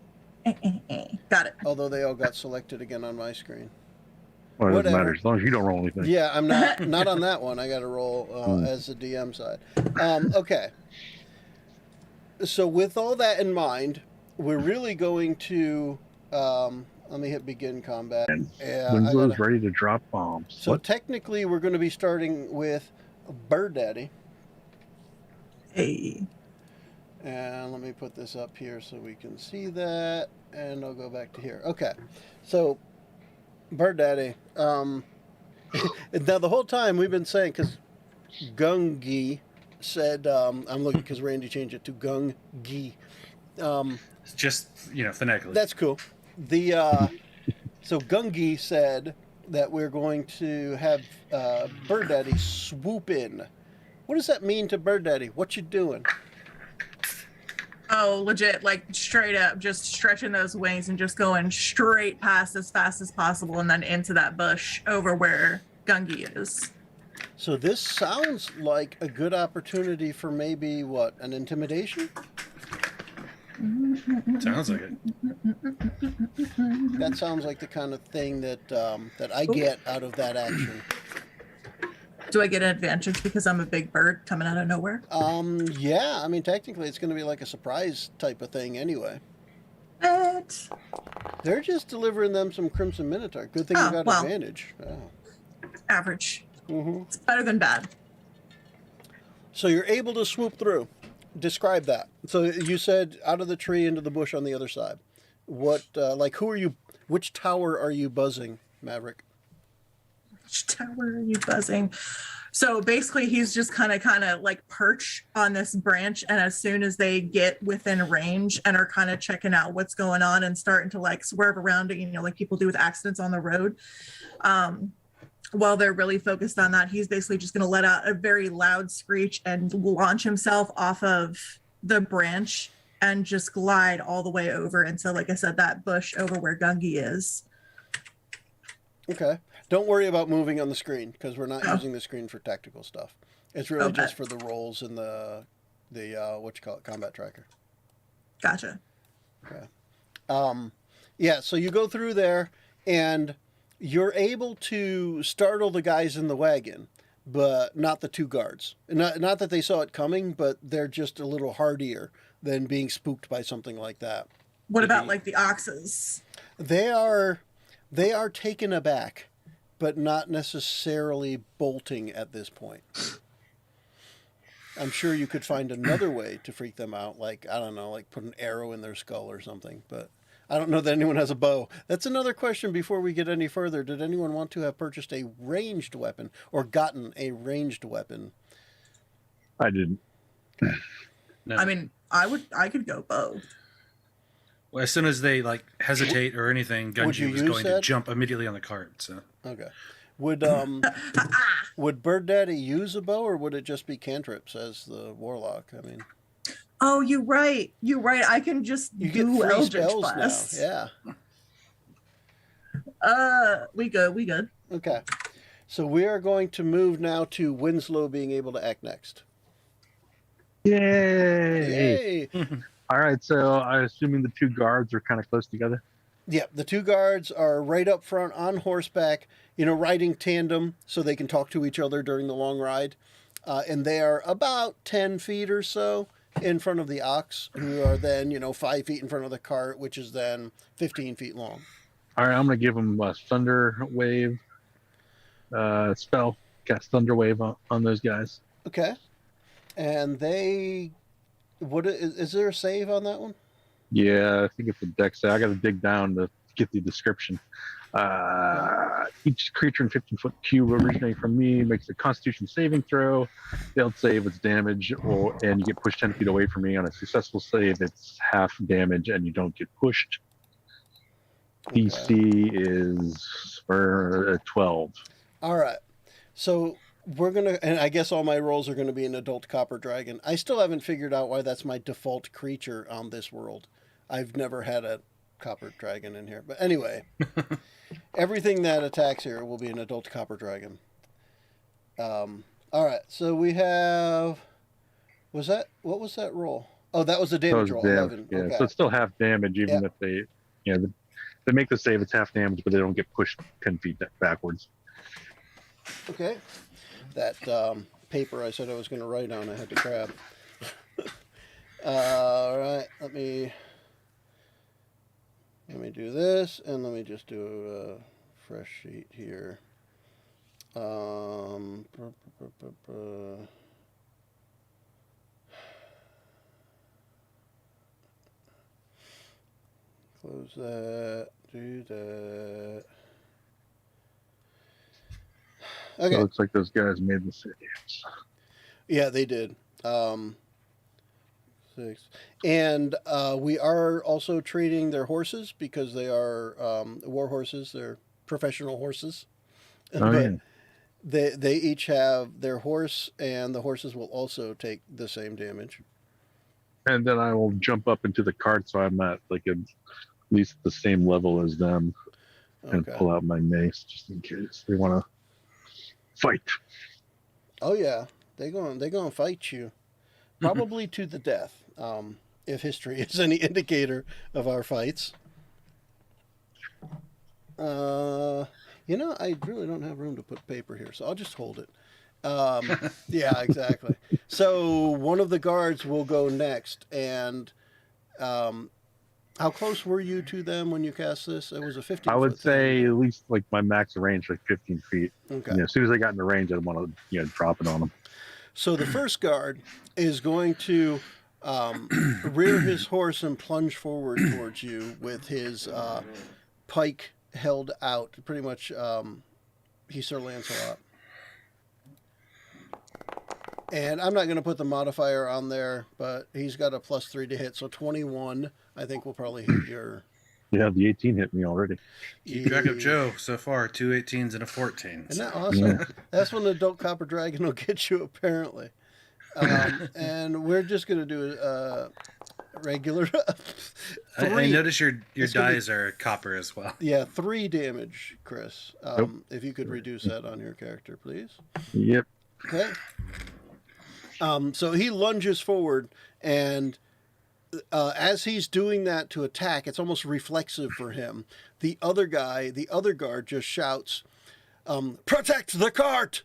Got it. Although they all got selected again on my screen. Well, it doesn't Whatever. matter as long as you don't roll anything. Yeah, I'm not on that one. I got to roll as the DM side. Okay. So with all that in mind, we're really going to let me hit begin combat. Winslow's ready to drop bombs. So What? technically, we're going to be starting with Bird Daddy. Hey. And let me put this up here so we can see that. And I'll go back to here. Okay. So, Bird Daddy. Now, the whole time we've been saying, because Gungi said, I'm looking because Randy changed it to Gungi. Just, phonetically. That's cool. So Gungi said that we're going to have Bird Daddy swoop in. What does that mean to Bird Daddy? What you doing? Oh, legit, like straight up, just stretching those wings and just going straight past as fast as possible and then into that bush over where Gungi is. So this sounds like a good opportunity for maybe, what, an intimidation? Sounds like it. That sounds like the kind of thing that that I get out of that action. Do I get an advantage because I'm a big bird coming out of nowhere? Yeah, I mean, technically it's going to be like a surprise type of thing anyway. What? They're just delivering them some Crimson Minotaur. Good thing you got advantage. Oh. Average. Mm-hmm. It's better than bad. So you're able to swoop through. Describe that. So you said out of the tree into the bush on the other side. What, which tower are you buzzing, Maverick? Which tower are you buzzing? So basically he's just kind of like perch on this branch, and as soon as they get within range and are kind of checking out what's going on and starting to like swerve around it, like people do with accidents on the road, while they're really focused on that, he's basically just going to let out a very loud screech and launch himself off of the branch and just glide all the way over into, like I said, that bush over where Gungi is. Okay. Don't worry about moving on the screen because we're not using the screen for tactical stuff. It's really just for the rolls and the combat tracker. Gotcha. Okay. Yeah, so you go through there and you're able to startle the guys in the wagon, but not the 2 guards. Not that they saw it coming, but they're just a little hardier than being spooked by something like that. What about like the oxes? They are taken aback, but not necessarily bolting at this point. I'm sure you could find another way to freak them out, like, I don't know, like put an arrow in their skull or something, but I don't know that anyone has a bow. That's another question before we get any further. Did anyone want to have purchased a ranged weapon or gotten a ranged weapon? I didn't. No. I mean, I could go bow. Well, as soon as they like hesitate or anything, Would you Gunji was use going that? to jump immediately on the cart. So Okay. Would Bird Daddy use a bow, or would it just be cantrips as the warlock? I mean, Oh, you're right. You're right. I can just you get do free Eldritch spells Blast. now. Yeah. We good. Okay. So we are going to move now to Winslow being able to act next. Yay! Yay! All right, so I'm assuming the two guards are kind of close together. Yeah, the two guards are right up front on horseback, riding tandem so they can talk to each other during the long ride. And they are about 10 feet or so in front of the ox, who are then, 5 feet in front of the cart, which is then 15 feet long. All right, I'm going to give them a Thunder Wave spell. Cast Thunder Wave on those guys. Okay. And is there a save on that one? Yeah, I think it's a dex. I got to dig down to get the description. Each creature in 15-foot cube originating from me makes a Constitution saving throw. Failed save, it's damage, and you get pushed 10 feet away from me. On a successful save, it's half damage, and you don't get pushed. Okay. DC is for 12. All right. So we're going to, and I guess all my rolls are going to be an adult copper dragon. I still haven't figured out why that's my default creature on this world. I've never had a copper dragon in here. But anyway, everything that attacks here will be an adult copper dragon. All right. So we have, what was that roll? Oh, that was a damage roll. 11. Yeah, Okay. so it's still half damage, even if they, they make the save, it's half damage, but they don't get pushed 10 feet backwards. Okay. That paper I said I was going to write on, I had to grab. All right. Let me do this, and let me just do a fresh sheet here. Close that. Do that. Okay. So it looks like those guys made the saves. Yeah, they did. 6. And we are also trading their horses because they are war horses. They're professional horses. Oh, yeah. They each have their horse, and the horses will also take the same damage. And then I will jump up into the cart so I'm at at least the same level as them, and pull out my mace just in case they want to fight. Oh yeah, they're going to fight you, probably to the death. If history is any indicator of our fights. I really don't have room to put paper here, so I'll just hold it. Yeah, exactly. So one of the guards will go next, and how close were you to them when you cast this? It was a 15. I would say at least my max range 15 feet. Okay. As soon as I got in the range, I'd want to drop it on them. So the first guard is going to rear his horse and plunge forward towards you with his pike held out. Pretty much, he's Sir Lancelot. And I'm not going to put the modifier on there, but he's got a +3 to hit, so 21. I think will probably hit your. Yeah, the 18 hit me already. keep track of Joe so far. 2 18s and a 14. Isn't that awesome? Yeah. That's when the adult copper dragon will get you, apparently. And we're just going to do a regular. I notice your dies are copper as well. Yeah, 3 damage, Chris. If you could reduce that on your character, please. Yep. Okay. So he lunges forward, and as he's doing that to attack, it's almost reflexive for him. The other guard just shouts, "Protect the cart!"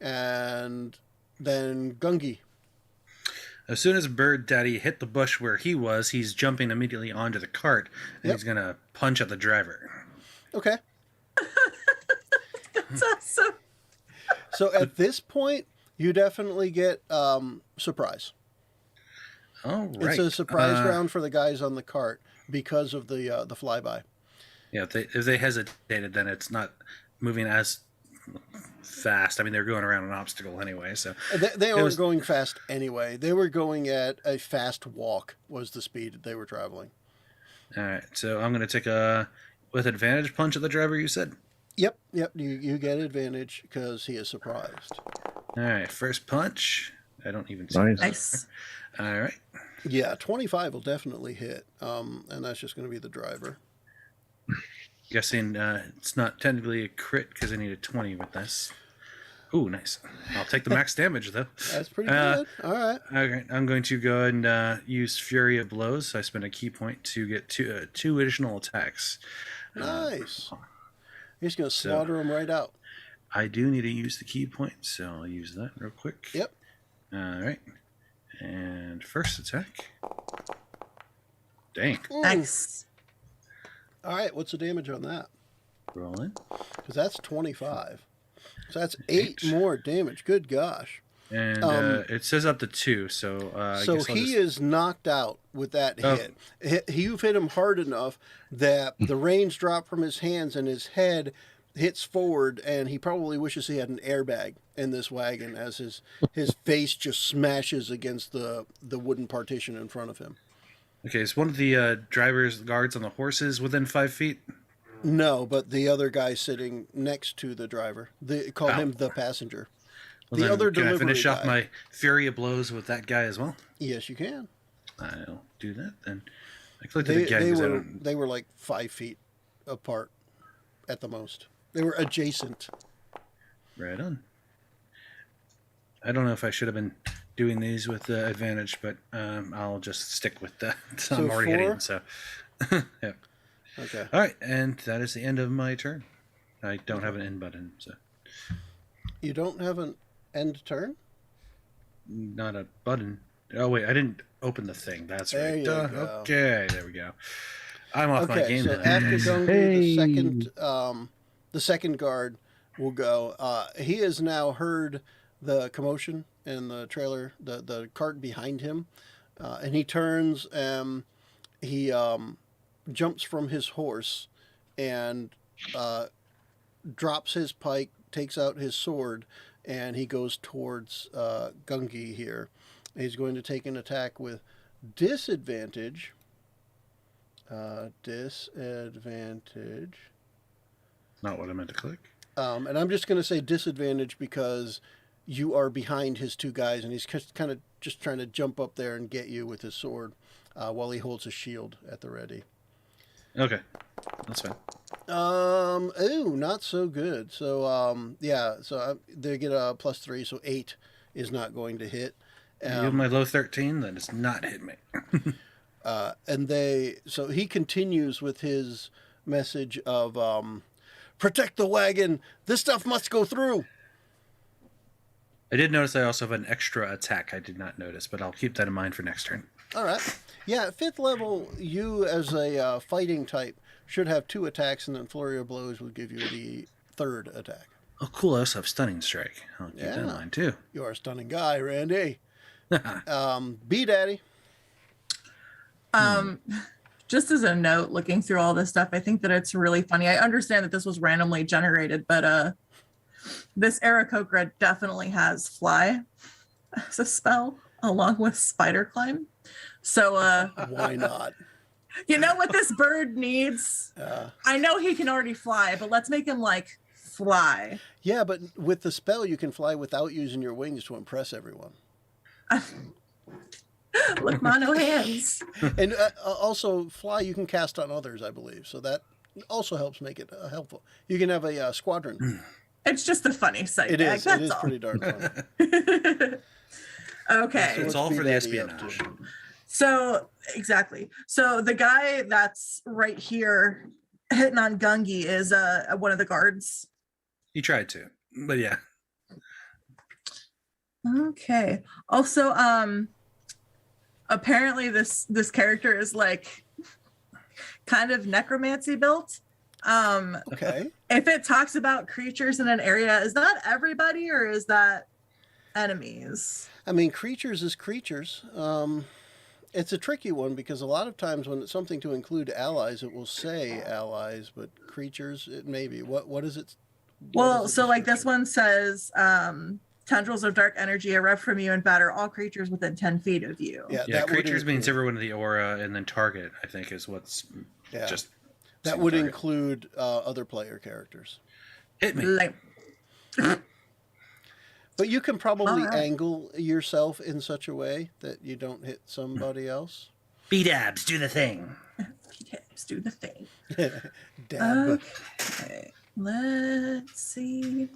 And then Gungi. As soon as Bird Daddy hit the bush where he was, he's jumping immediately onto the cart, and Yep. he's going to punch at the driver. Okay. That's awesome. So at this point, you definitely get surprise. All right. It's a surprise round for the guys on the cart because of the flyby. Yeah, if they hesitated, then it's not moving as fast. I mean, they're going around an obstacle anyway, so They weren't going fast anyway. They were going at a fast walk was the speed they were traveling. all right. So I'm going to take a with advantage punch at the driver. You said. Yep. You get advantage because he is surprised. All right, first punch. I don't even see. Nice. Nice. All right. Yeah, 25 will definitely hit, and that's just going to be the driver. Guessing it's not technically a crit because I need a 20 with this. Ooh, nice. I'll take the max damage though. That's pretty good. All right. Okay, I'm going to go and use Fury of Blows. So I spend a key point to get two additional attacks. Nice. He's going to slaughter him right out. I do need to use the key point, so I'll use that real quick. Yep. All right. And first attack. Dang. Nice. All right. What's the damage on that? Rolling. Because that's 25. So that's 8 more damage. Good gosh. And it says up to 2, so I So guess I'll he just... is knocked out with that hit. You've hit him hard enough that the reins drop from his hands and his head hits forward, and he probably wishes he had an airbag in this wagon as his face just smashes against the wooden partition in front of him. Okay, is one of the guards on the horses within 5 feet? No, but the other guy sitting next to the driver. They call him the passenger. Well, The then other can I delivery finish off guy. my Fury of Blows with that guy as well? Yes, you can. I'll do that then. I clicked it again They because I were don't... they were like 5 feet apart at the most. They were adjacent. Right on. I don't know if I should have been doing these with the advantage, but I'll just stick with that. So I'm already 4? hitting, so... yeah. Okay. All right, and that is the end of my turn. I don't have an end button, so... You don't have an end turn? Not a button. Oh, wait, I didn't open the thing. That's There right. you go. Okay, there we go. I'm off my Okay, game. so then. after Gungi, Hey. the second guard will go. He has now heard the commotion in the trailer, the cart behind him, and he turns and he jumps from his horse and drops his pike, takes out his sword, and he goes towards Gungi here. He's going to take an attack with disadvantage. Disadvantage. Not what I meant to click. And I'm just going to say disadvantage because you are behind his two guys, and he's kind of just trying to jump up there and get you with his sword while he holds his shield at the ready. Okay, that's fine. Not so good. So, so they get a +3, so 8 is not going to hit. You have my low 13, then it's not hit me. So he continues with his message of protect the wagon. This stuff must go through. I did notice I also have an extra attack I did not notice, but I'll keep that in mind for next turn. All right. Yeah, at 5th level, you as a fighting type should have 2 attacks, and then Flurry of Blows will give you the 3rd attack. Oh, cool. I also have Stunning Strike. I'll keep that in Yeah. mind, too. You are a stunning guy, Randy. B-Daddy. Just as a note, looking through all this stuff, I think that it's really funny. I understand that this was randomly generated, but this Aarakocra definitely has fly as a spell along with spider climb. So Why not? you know what this bird needs? Uh, I know he can already fly, but let's make him like fly. yeah, but with the spell, you can fly without using your wings to impress everyone. Look, mono hands. And also, fly you can cast on others, I believe. So that also helps make it helpful. You can have a squadron. It's just a funny sight. It gag, is. that's It is all. pretty darn fun. Okay. It's what's all for the B-Daddy up espionage. to? So exactly. So the guy that's right here hitting on Gungi is one of the guards. He tried to, but yeah. Okay. Also, apparently this character is like kind of necromancy built. Okay. If it talks about creatures in an area, is that everybody or is that enemies? I mean, creatures is creatures. It's a tricky one because a lot of times when it's something to include allies, it will say allies, but creatures, it may be. What is it? Well, so like this one says, tendrils of dark energy erupt from you and batter all creatures within 10 feet of you. Yeah, Yeah, that would creatures means include- everyone in the aura, and then target, I think, is what's Yeah. just. That single would target. include other player characters. Hit me. Like, But you can probably Alright. angle yourself in such a way that you don't hit somebody else. B-dabs, do the thing. let's do the thing. Dab. Okay, let's see.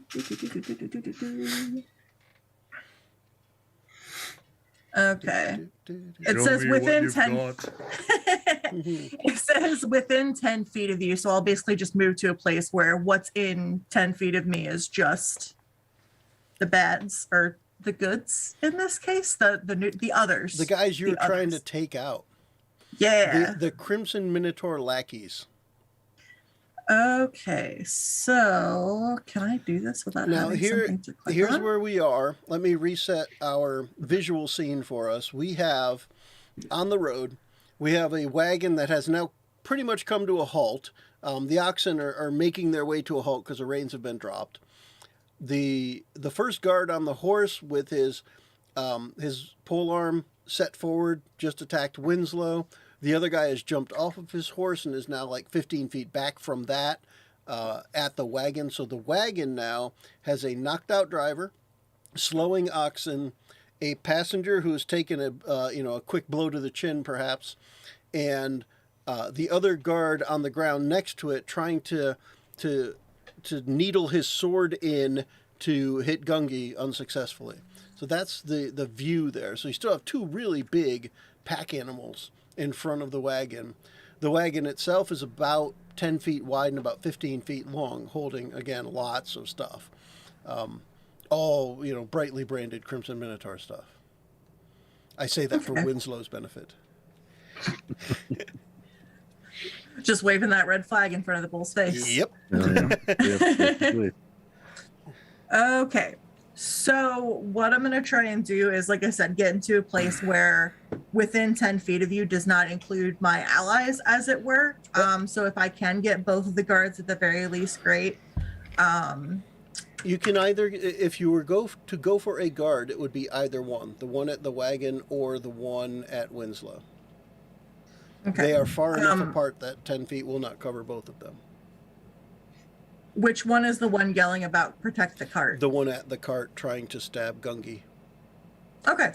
Okay. It says within 10. It says within 10 feet of you, so I'll basically just move to a place where what's in 10 feet of me is just the bads or the goods in this case, the others. The guys you're The trying to others. take out. Yeah. The Crimson Minotaur lackeys. Okay, so can I do this without Now having something to click here's on? where we are. Let me reset our visual scene for us. We have on the road, we have a wagon that has now pretty much come to a halt. The oxen are making their way to a halt because the reins have been dropped. The first guard on the horse with his polearm set forward just attacked Winslow. The other guy has jumped off of his horse and is now like 15 feet back from that at the wagon. So the wagon now has a knocked out driver, slowing oxen, a passenger who has taken a quick blow to the chin perhaps, and the other guard on the ground next to it trying to needle his sword in to hit Gungi unsuccessfully. So that's the view there. So you still have two really big pack animals in front of the wagon. The wagon itself is about 10 feet wide and about 15 feet long, holding, again, lots of stuff. All, brightly branded Crimson Minotaur stuff. I say that for Winslow's benefit. Just waving that red flag in front of the bull's face. Yep. Basically. Okay. So what I'm going to try and do is, like I said, get into a place where within 10 feet of you does not include my allies, as it were. So if I can get both of the guards at the very least, great. You can either, if you were go for a guard, it would be either one. The one at the wagon or the one at Winslow. Okay. They are far enough apart that 10 feet will not cover both of them. Which one is the one yelling about protect the cart? The one at the cart trying to stab Gungi. Okay.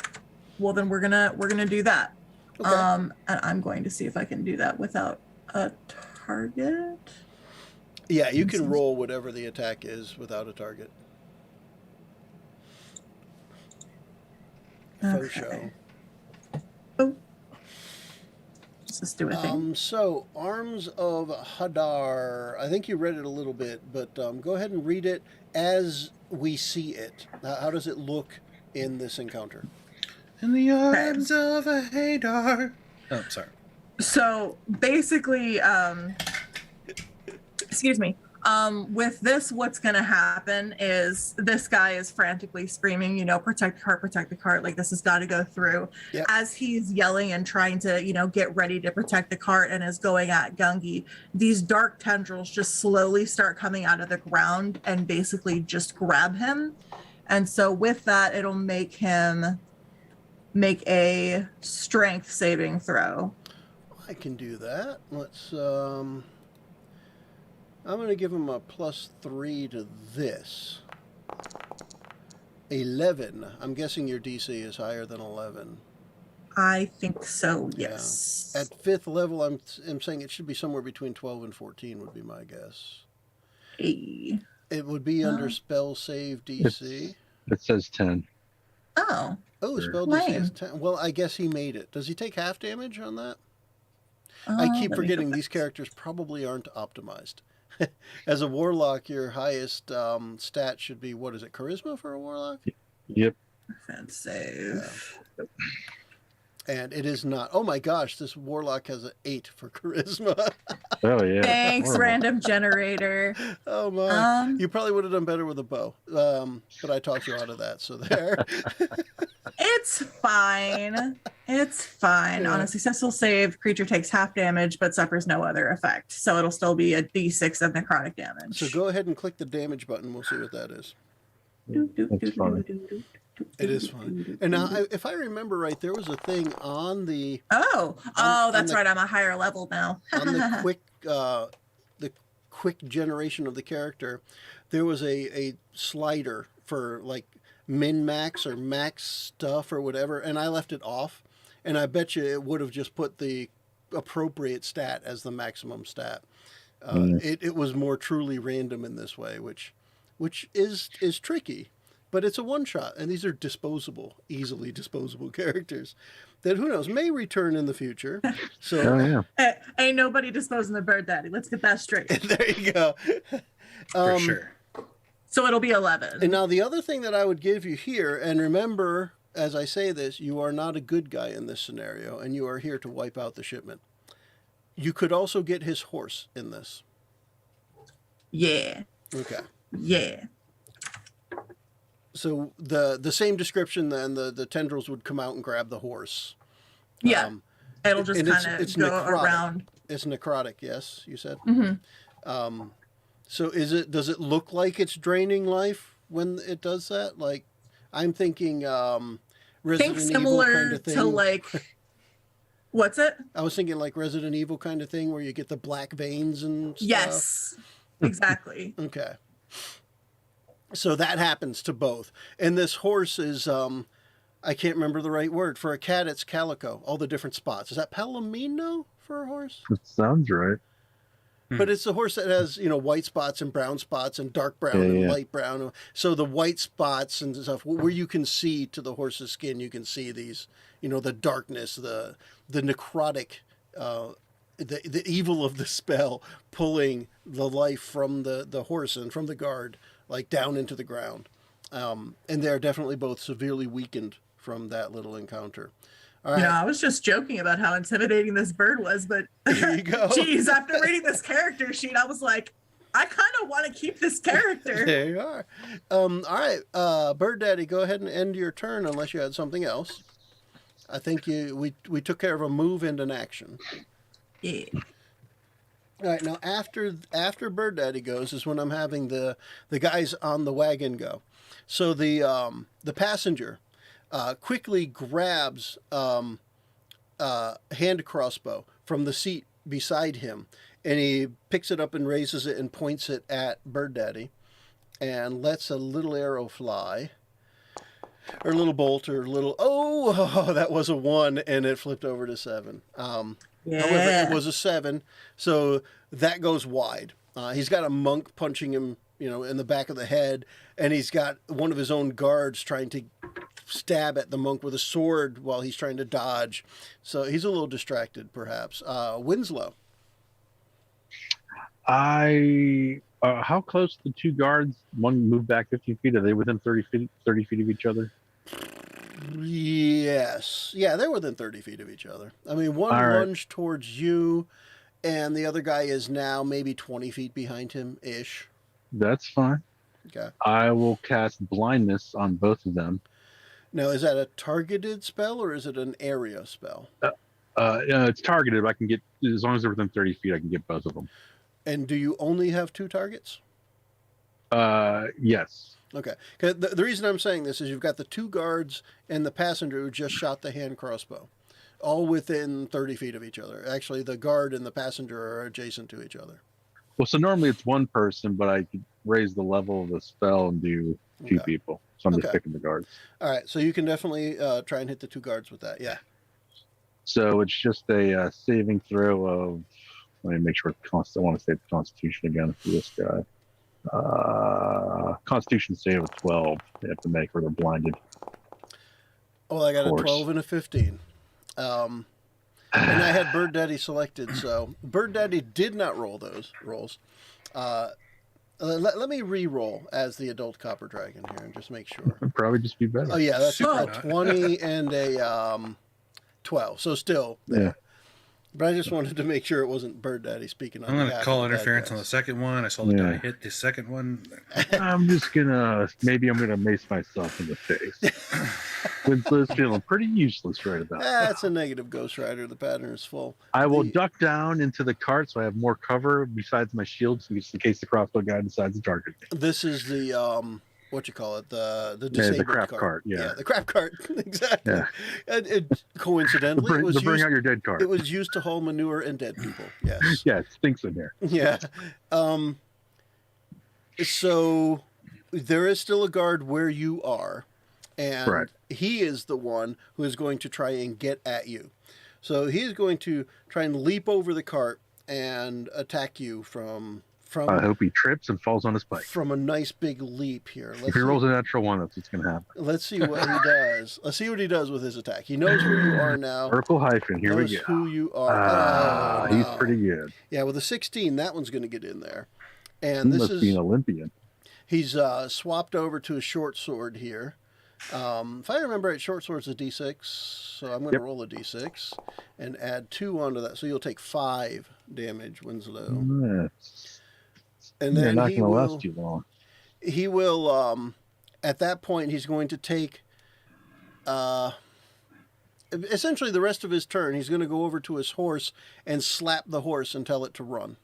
Well, then we're gonna do that. Okay. And I'm going to see if I can do that without a target. Yeah, you can roll whatever the attack is without a target. Faux show. Oh. Let's just do a thing. So, Arms of Hadar. I think you read it a little bit, but go ahead and read it as we see it. How does it look in this encounter? In the arms of a Hadar. Oh, sorry. So basically, excuse me. With this, what's going to happen is this guy is frantically screaming, protect the cart. Like, this has got to go through. Yep. As he's yelling and trying to, get ready to protect the cart and is going at Gungi, these dark tendrils just slowly start coming out of the ground and basically just grab him. And so with that, it'll make him make a strength saving throw. I can do that. Let's, I'm going to give him a +3 to this. 11. I'm guessing your DC is higher than 11. I think so, Yeah. yes. At 5th level, I'm saying it should be somewhere between 12 and 14 would be my guess. Hey. It would be under spell save DC. It says 10. Oh, Oh, spell DC is 10. Well, I guess he made it. Does he take half damage on that? I keep let me forgetting go these back. characters probably aren't optimized. As a warlock, your highest stat should be, what is it, charisma for a warlock? Yep. Defense save. And it is not. Oh my gosh, this warlock has an 8 for charisma. Oh yeah. Thanks, Horrible. random generator. Oh my! You probably would have done better with a bow, but I talked you out of that. So there. It's fine. It's fine. Yeah. On a successful save, creature takes half damage but suffers no other effect. So it'll still be a d6 of necrotic damage. So go ahead and click the damage button. We'll see what that is. That's funny. It is fun. And now, if I remember right, there was a thing on the Oh, on that's the- right. I'm a higher level now. on the quick generation of the character. There was a slider for like min max or max stuff or whatever, and I left it off. And I bet you it would have just put the appropriate stat as the maximum stat. It was more truly random in this way, which is tricky, but it's a one shot, and these are easily disposable characters that who knows may return in the future. So Oh yeah. Ain't nobody disposing the bird daddy. Let's get that straight. there you go. For sure. So it'll be 11. And now the other thing that I would give you here, and remember as I say this, you are not a good guy in this scenario, and you are here to wipe out the shipment. You could also get his horse in this. Yeah. Okay. Yeah. So the same description then, the tendrils would come out and grab the horse. Yeah. It'll just and kind of go necrotic. around. It's necrotic, yes, you said? Mm-hmm. So does it look like it's draining life when it does that? Like, I'm thinking Resident Think Evil kind similar of thing. to like, what's it? I was thinking like Resident Evil kind of thing where you get the black veins and stuff. Yes, exactly. Okay. So that happens to both. And this horse is, I can't remember the right word. For a cat, it's calico, all the different spots. Is that palomino for a horse? That sounds right. But it's a horse that has, white spots and brown spots and dark brown and light brown. So the white spots and stuff, where you can see to the horse's skin, you can see these, the darkness, the necrotic, the evil of the spell pulling the life from the horse and from the guard, like down into the ground. And they're definitely both severely weakened from that little encounter. All right. I was just joking about how intimidating this bird was, but There you go. geez, after reading this character sheet, I was like, I kind of want to keep this character. There you are. All right, Bird Daddy, go ahead and end your turn unless you had something else. I think we took care of a move and an action. Yeah. All right, now after Bird Daddy goes is when I'm having the guys on the wagon go. So the passenger quickly grabs hand crossbow from the seat beside him, and he picks it up and raises it and points it at Bird Daddy, and lets a little arrow fly, or a little bolt, or a little. Oh, that was a 1, and it flipped over to 7. However, it was a 7, so that goes wide. He's got a monk punching him, in the back of the head, and he's got one of his own guards trying to stab at the monk with a sword while he's trying to dodge. So he's a little distracted, perhaps. Winslow. How close the two guards? One moved back 15 feet. Are they within 30 feet of each other? Yes. Yeah, they're within 30 feet of each other. I mean, one All right. lunged towards you, and the other guy is now maybe 20 feet behind him-ish. That's fine. Okay. I will cast blindness on both of them. Now, is that a targeted spell, or is it an area spell? It's targeted, but I can get, as long as they're within 30 feet, I can get both of them. And do you only have 2 targets? Yes. Okay. 'Cause the reason I'm saying this is you've got the 2 guards and the passenger who just shot the hand crossbow, all within 30 feet of each other. Actually, the guard and the passenger are adjacent to each other. Well, so normally it's one person, but I could raise the level of the spell and do 2 Okay. people. So I'm just Okay. picking the guards. All right, so you can definitely try and hit the 2 guards with that. Yeah. So it's just a saving throw of, let me make sure, I want to say the Constitution again for this guy. Constitution save of 12 they have to make, or they're blinded. Oh, I got a Course. 12 and a 15. And I had Bird Daddy selected, so Bird Daddy did not roll those rolls. Let me re-roll as the adult copper dragon here and just make sure. It'd probably just be better. Oh yeah, that's Super a not. 20 and a 12. So still there. But I just wanted to make sure it wasn't Bird Daddy speaking on I'm going to behalf call of the bad interference on guys. the second one. I saw the die hit the second one. I'm gonna mace myself in the face. Winslow's feeling pretty useless right about now. That's a negative, Ghost Rider. The pattern is full. I will duck down into the cart so I have more cover besides my shield, just in case the crossbow guy decides to target me. This is the what you call it, the disabled the crap cart. Yeah, the crap cart. Exactly. Yeah. And coincidentally, it was bring used, out your dead cart. it was used to haul manure and dead people. Yes. Yeah, it stinks in there. Yeah. So there is still a guard where you are, and Correct. he is the one who is going to try and get at you. So he's going to try and leap over the cart and attack you from I hope he trips and falls on his bike. from a nice big leap here. If he rolls a natural one, that's what's going to happen. Let's see what he does. Let's see what he does with his attack. He knows who you are now. Purple hyphen. Here we Knows go. who you are. Oh, He's no. pretty good. Yeah, with a 16, that one's going to get in there. He And this must be an is Olympian. he's swapped over to a short sword here. If I remember right, short sword's a d6, so I'm going to roll a d6 and add 2 onto that. So you'll take 5 damage, Winslow. Yes. And They're then not he going to will, last too long. he will at that point he's going to take essentially the rest of his turn. He's going to go over to his horse and slap the horse and tell it to run.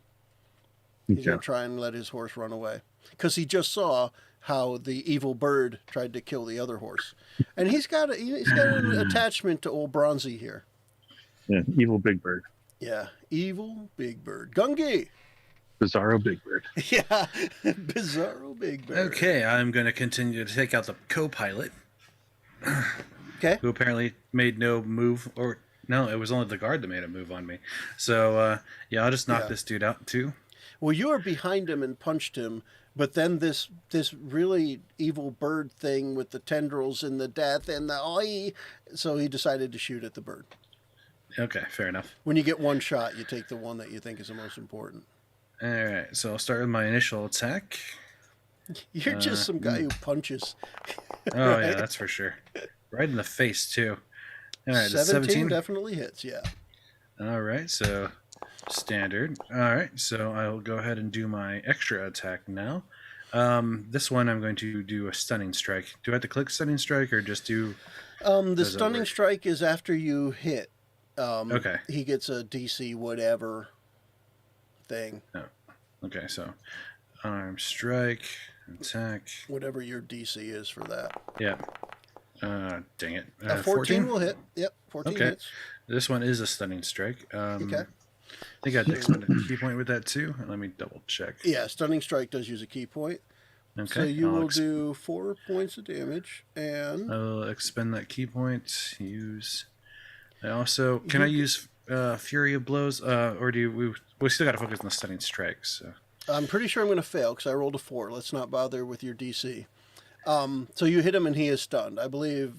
He's going to try and let his horse run away because he just saw how the evil bird tried to kill the other horse, and he's got an attachment to old Bronzy here. Yeah, evil Big Bird. Yeah, evil big bird, Gungi. Bizarro Big Bird. Yeah, Bizarro Big Bird. Okay, I'm going to continue to take out the co-pilot, Okay. who apparently made no move, or no, it was only the guard that made a move on me. So, yeah, I'll just knock this dude out too. Well, you were behind him and punched him, but then this really evil bird thing with the tendrils and the death and the oi, so he decided to shoot at the bird. Okay, fair enough. When you get one shot, you take the one that you think is the most important. All right, so I'll start with my initial attack. You're just some guy who punches. Oh, Right? yeah, that's for sure. Right in the face, too. All right, 17 definitely hits, yeah. All right, so standard. All right, so I'll go ahead and do my extra attack now. This one I'm going to do a stunning strike. Do I have to click stunning strike or just do... The stunning strike is after you hit. Okay. He gets a DC whatever thing. Oh, okay, so arm strike, attack. Whatever your DC is for that. Yeah. Dang it. 14 will hit. Yep, 14 Okay. hits. This one is a stunning strike. Okay. I think I had to expend a key point with that too. Let me double check. Yeah, stunning strike does use a key point. Okay. So you I'll will do 4 points of damage, and I'll expend that key point. Use. I also can I use Fury of Blows, or do we still got to focus on the stunning strikes? So. I'm pretty sure I'm going to fail because I rolled a 4. Let's not bother with your DC. So you hit him and he is stunned. I believe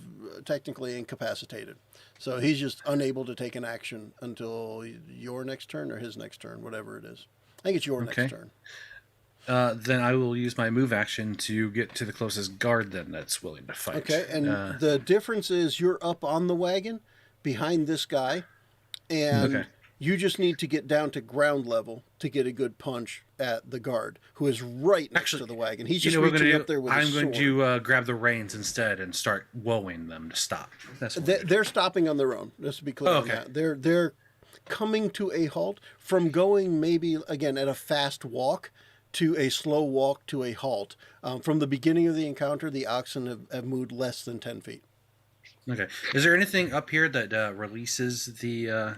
technically incapacitated. So he's just unable to take an action until your next turn or his next turn, whatever it is. I think it's your next turn. Then I will use my move action to get to the closest guard then that's willing to fight. Okay, and the difference is you're up on the wagon behind this guy, and you just need to get down to ground level to get a good punch at the guard, who is right next to the wagon. He's just reaching up there with a sword. I'm going to grab the reins instead and start woeing them to stop. That's what They're stopping on their own, just to be clear on that. They're coming to a halt from going maybe, again, at a fast walk to a slow walk to a halt. From the beginning of the encounter, the oxen have moved less than 10 feet. Okay. Is there anything up here that releases the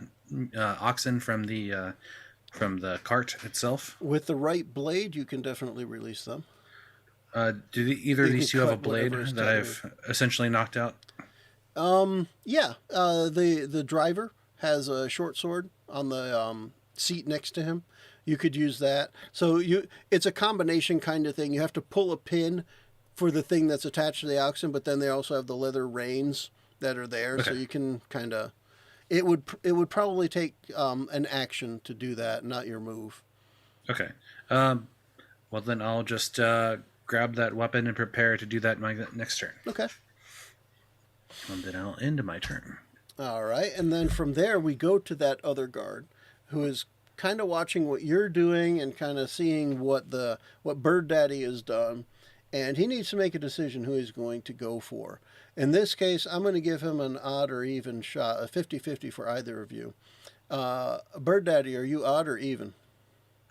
oxen from the cart itself? With the right blade, you can definitely release them. Do either of You these can two have a cut blade whatever is that I've essentially knocked out? Yeah. The driver has a short sword on the seat next to him. You could use that. So it's a combination kind of thing. You have to pull a pin for the thing that's attached to the oxen, but then they also have the leather reins that are there, so you can kind of. It would probably take an action to do that, not your move. Okay. Well, then I'll just grab that weapon and prepare to do that my next turn. Okay. And then I'll end my turn. All right, and then from there we go to that other guard, who is kind of watching what you're doing and kind of seeing what Bird Daddy has done, and he needs to make a decision who he's going to go for. In this case, I'm going to give him an odd or even shot, a 50-50 for either of you. Bird Daddy, are you odd or even?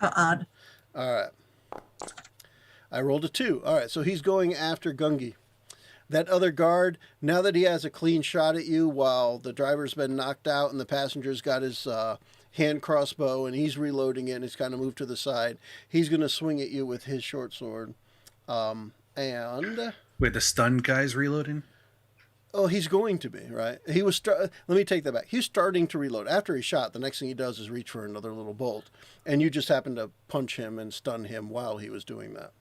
Odd. All right. I rolled a 2. All right, so he's going after Gungi. That other guard, now that he has a clean shot at you while the driver's been knocked out and the passenger's got his hand crossbow and he's reloading it and he's kind of moved to the side, he's going to swing at you with his short sword. And... Wait, the stunned guy's reloading? Oh, he's going to be, right? He was... Let me take that back. He's starting to reload. After he shot, the next thing he does is reach for another little bolt. And you just happen to punch him and stun him while he was doing that.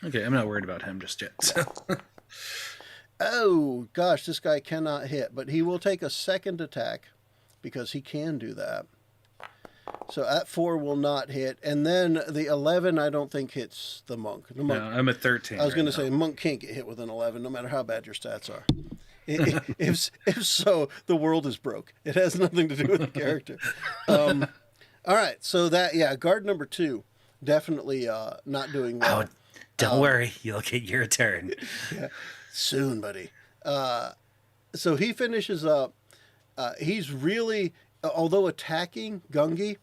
Okay, I'm not worried about him just yet. So. Oh, gosh, this guy cannot hit, but he will take a second attack because he can do that. So that 4 will not hit. And then the 11, I don't think hits the monk. The monk, No, I'm at 13. I was going to say, monk can't get hit with an 11, no matter how bad your stats are. If so, the world is broke. It has nothing to do with the character. All right, so that, guard number 2, definitely not doing well. Oh, don't worry, you'll get your turn. Yeah, soon, buddy. So he finishes up. He's really, although attacking Gungi,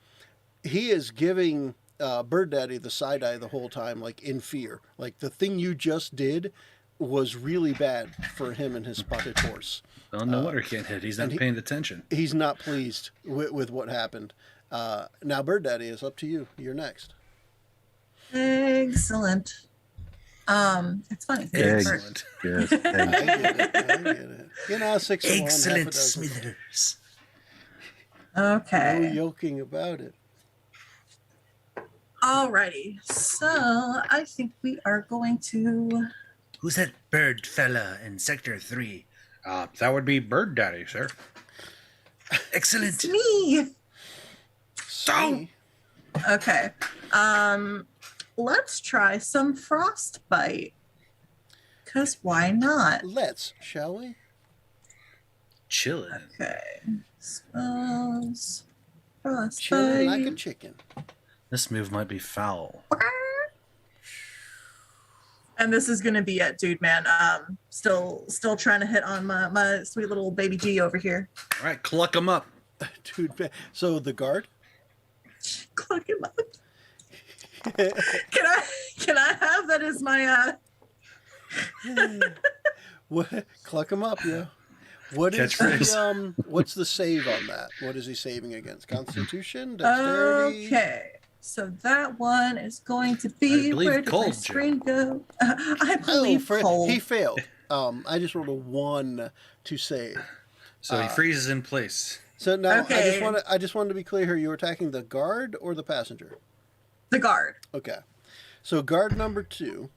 he is giving Bird Daddy the side eye the whole time, like in fear. Like the thing you just did was really bad for him and his spotted horse. Well, no wonder he can't hit. He's not paying attention. He's not pleased with what happened. Now, Bird Daddy, is up to you. You're next. Excellent. It's funny. Excellent. Yes. I get it. You know, 6 of 1, half a Excellent, dozen. Smithers. No Okay. yoking about it. Alrighty. So I think we are going to. Who's that bird fella in Sector 3? That would be Bird Daddy, sir. Excellent. Me. See? Okay. Let's try some frostbite. Cause why not? Let's, shall we? Chillin'. Okay. Spells. Frostbite. Chilling like a chicken. This move might be foul. And this is gonna be it, dude, man. Still trying to hit on my sweet little baby G over here. All right, cluck him up. Dude, man. So the guard? Cluck him up. Can I have that as my What? Cluck him up, yeah. What is Catchphrase. what's the save on that? What is he saving against? Constitution? Dexterity? Okay. So that one is going to I be believe where did my cold, screen go? I Oh, believe cold. he failed. I just rolled a 1 to save. So he freezes in place. So now Okay. I just wanted to be clear here. You were attacking the guard or the passenger? The guard. Okay. So guard number 2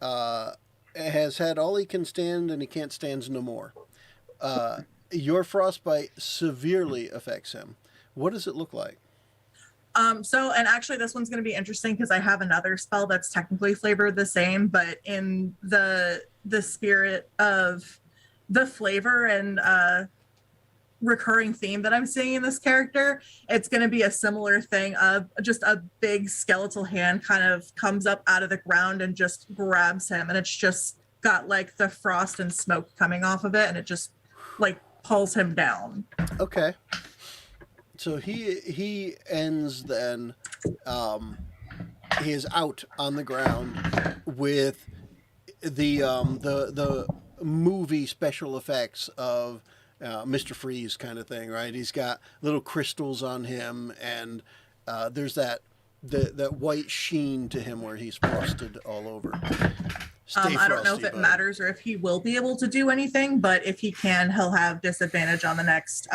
has had all he can stand and he can't stand no more. Your frostbite severely affects him. What does it look like? So, and actually this one's going to be interesting because I have another spell that's technically flavored the same, but in the spirit of the flavor and recurring theme that I'm seeing in this character, it's going to be a similar thing of just a big skeletal hand kind of comes up out of the ground and just grabs him, and it's just got like the frost and smoke coming off of it, and it just like pulls him down. Okay. So he ends then. He is out on the ground with the movie special effects of Mr. Freeze kind of thing, right? He's got little crystals on him, and there's that white sheen to him where he's frosted all over. I don't know if it bud. matters or if he will be able to do anything, but if he can, he'll have disadvantage on the next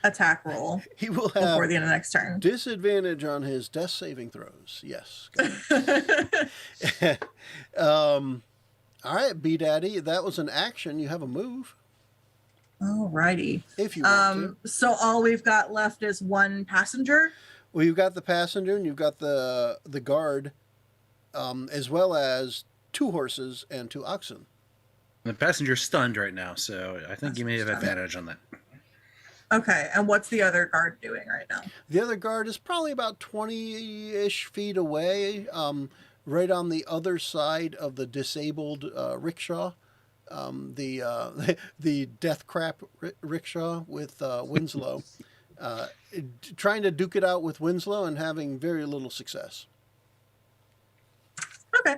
attack roll He will before have the end of the next turn. disadvantage on his death saving throws. Yes. All right, B Daddy, that was an action. You have a move Alrighty. if you want to. So all we've got left is one passenger. Well, you've got the passenger and you've got the guard, as well as 2 horses and 2 oxen. The passenger's stunned right now, so I think you may have Passenger's stunned. advantage on that. Okay, and what's the other guard doing right now? The other guard is probably about 20-ish feet away, right on the other side of the disabled rickshaw. The death crap rickshaw with Winslow, uh, trying to duke it out with Winslow and having very little success. Okay.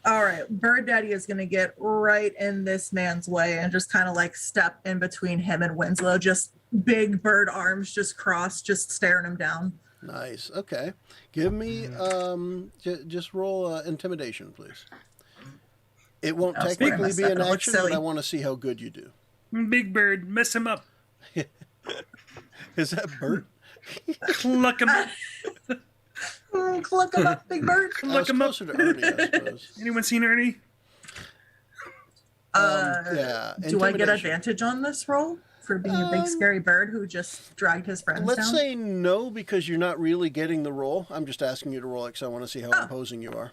All right, Bird Daddy is going to get right in this man's way and just kind of like step in between him and Winslow, just big bird arms just crossed, just staring him down. Nice. Okay. Give me just roll intimidation, please. It won't I'll technically spare be myself. an It looks action, but silly. I want to see how good you do. Big Bird, mess him up. Is that Bert? Pluck him up. Cluck him up, Big Bird. I was Look 'em up. closer to Ernie, I suppose. Anyone seen Ernie? Yeah. Do I get intimidation. advantage on this roll for being a big scary bird who just dragged his friends Let's down? say no, because you're not really getting the roll. I'm just asking you to roll it because I want to see how Oh. imposing you are.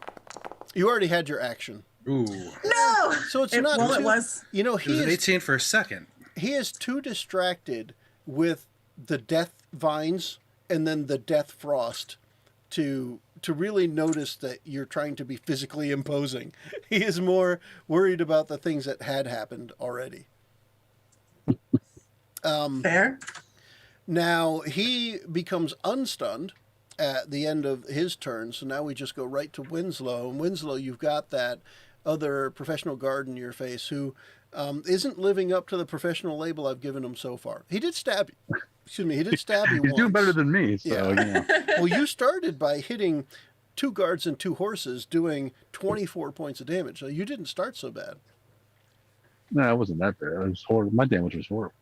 You already had your action. Ooh. No. So it's It- not well, too, it was. You know, It was an 18 for a second. he is too distracted with the death vines and then the death frost to really notice that you're trying to be physically imposing. He is more worried about the things that had happened already. Fair. Now he becomes unstunned at the end of his turn, so now we just go right to Winslow. And Winslow, you've got that other professional guard in your face who isn't living up to the professional label I've given him so far. He did stab you. Excuse me, he did stab you He's once. doing better than me, so Yeah. yeah. Well, you started by hitting 2 guards and 2 horses, doing 24 points of damage. So you didn't start so bad. No, it wasn't that bad. It was horrible. My damage was horrible.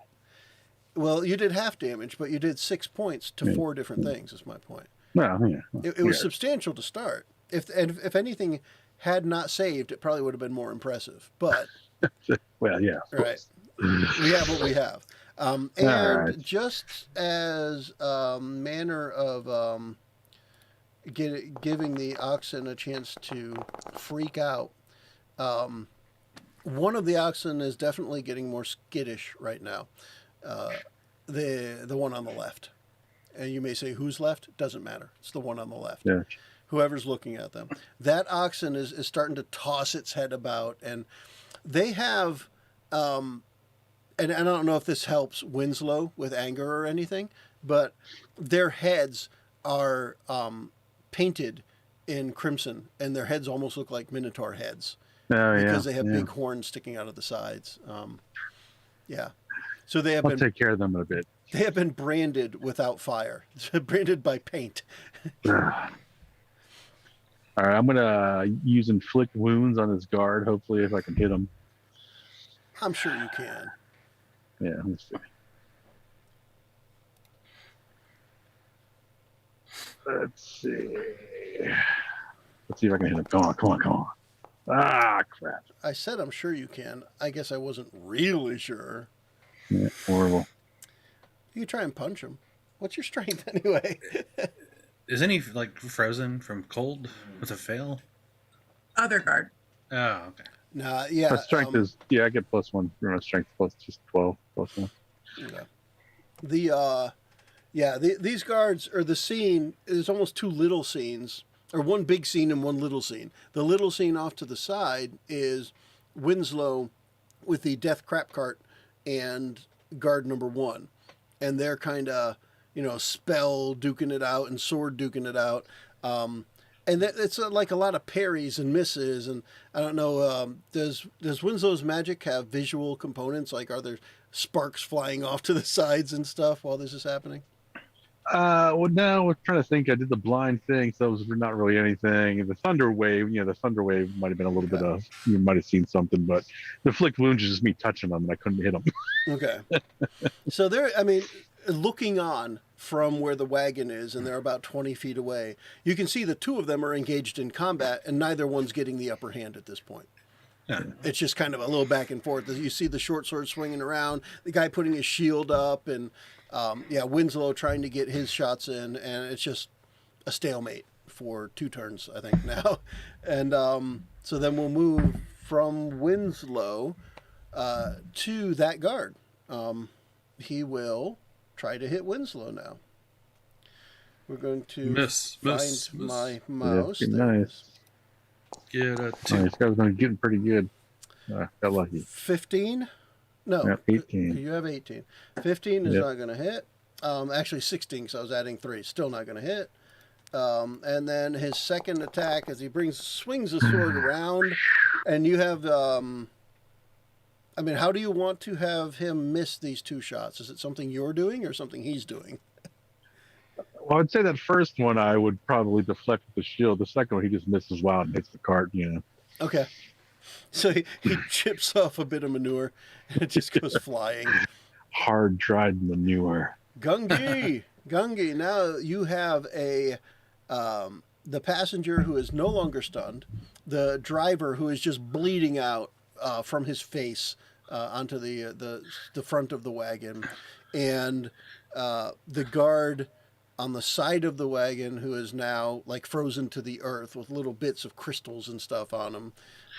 Well, you did half damage, but you did 6 points to Yeah. 4 different things, is my point. No, yeah. It was Yeah. substantial to start. If anything had not saved, it probably would have been more impressive. But, Well, yeah. of right, course. we have what we have. And right. just as a manner of giving the oxen a chance to freak out, one of the oxen is definitely getting more skittish right now. The one on the left. And you may say, who's left? Doesn't matter. It's the one on the left. Yeah. Whoever's looking at them. That oxen is starting to toss its head about. And they have, and I don't know if this helps Winslow with anger or anything, but their heads are painted in crimson. And their heads almost look like Minotaur heads. Oh, yeah. Because they have yeah. big horns sticking out of the sides. Yeah. So they have I'll been take care of them in a bit. they have been branded without fire, branded by paint. All right, I'm gonna use inflict wounds on this guard. Hopefully, if I can hit him. I'm sure you can. Yeah, let's see. Let's see. Let's see if I can hit him. Come on, come on, come on. Ah, crap. I said I'm sure you can. I guess I wasn't really sure. Yeah, horrible. You try and punch him. What's your strength anyway? Is any like frozen from cold with a fail? Other guard. Oh, okay. Nah, yeah. My strength is, yeah, I get +1 for my strength, plus just 12 +1. Okay. These guards, or the scene, is almost 2 little scenes, or 1 big scene and 1 little scene. The little scene off to the side is Winslow with the death crap cart and guard number 1. And they're kind of, spell duking it out and sword duking it out. And it's like a lot of parries and misses. And I don't know, does Winslow's magic have visual components? Like, are there sparks flying off to the sides and stuff while this is happening? Well, now we're trying to think. I did the blind thing, so it was not really anything. And the thunder wave, the thunder wave might have been a little bit of, you might have seen something, but the flicked wounds is just me touching them, and I couldn't hit them. Okay. So looking on from where the wagon is, and they're about 20 feet away, you can see the 2 of them are engaged in combat, and neither one's getting the upper hand at this point. Yeah. It's just kind of a little back and forth. You see the short sword swinging around, the guy putting his shield up, and Winslow trying to get his shots in, and it's just a stalemate for 2 turns, I think, now. And so then we'll move from Winslow to that guard. He will try to hit Winslow now. We're going to find my mouse. Yeah, nice. Get a 2. This guy's been getting pretty good. Got lucky. 15? No, Yeah, 18. You have 18. 15 is Yep. not going to hit. Actually, 16, because I was adding 3. Still not going to hit. And then his second attack, as he swings the sword around, and you have... I mean, how do you want to have him miss these 2 shots? Is it something you're doing or something he's doing? Well, I'd say that first one I would probably deflect with the shield. The second one he just misses wild and hits the cart. Okay. So he chips off a bit of manure, and it just goes flying. Hard dried manure. Gungi, now you have the passenger who is no longer stunned, the driver who is just bleeding out from his face onto the front of the wagon, and the guard on the side of the wagon who is now like frozen to the earth with little bits of crystals and stuff on him,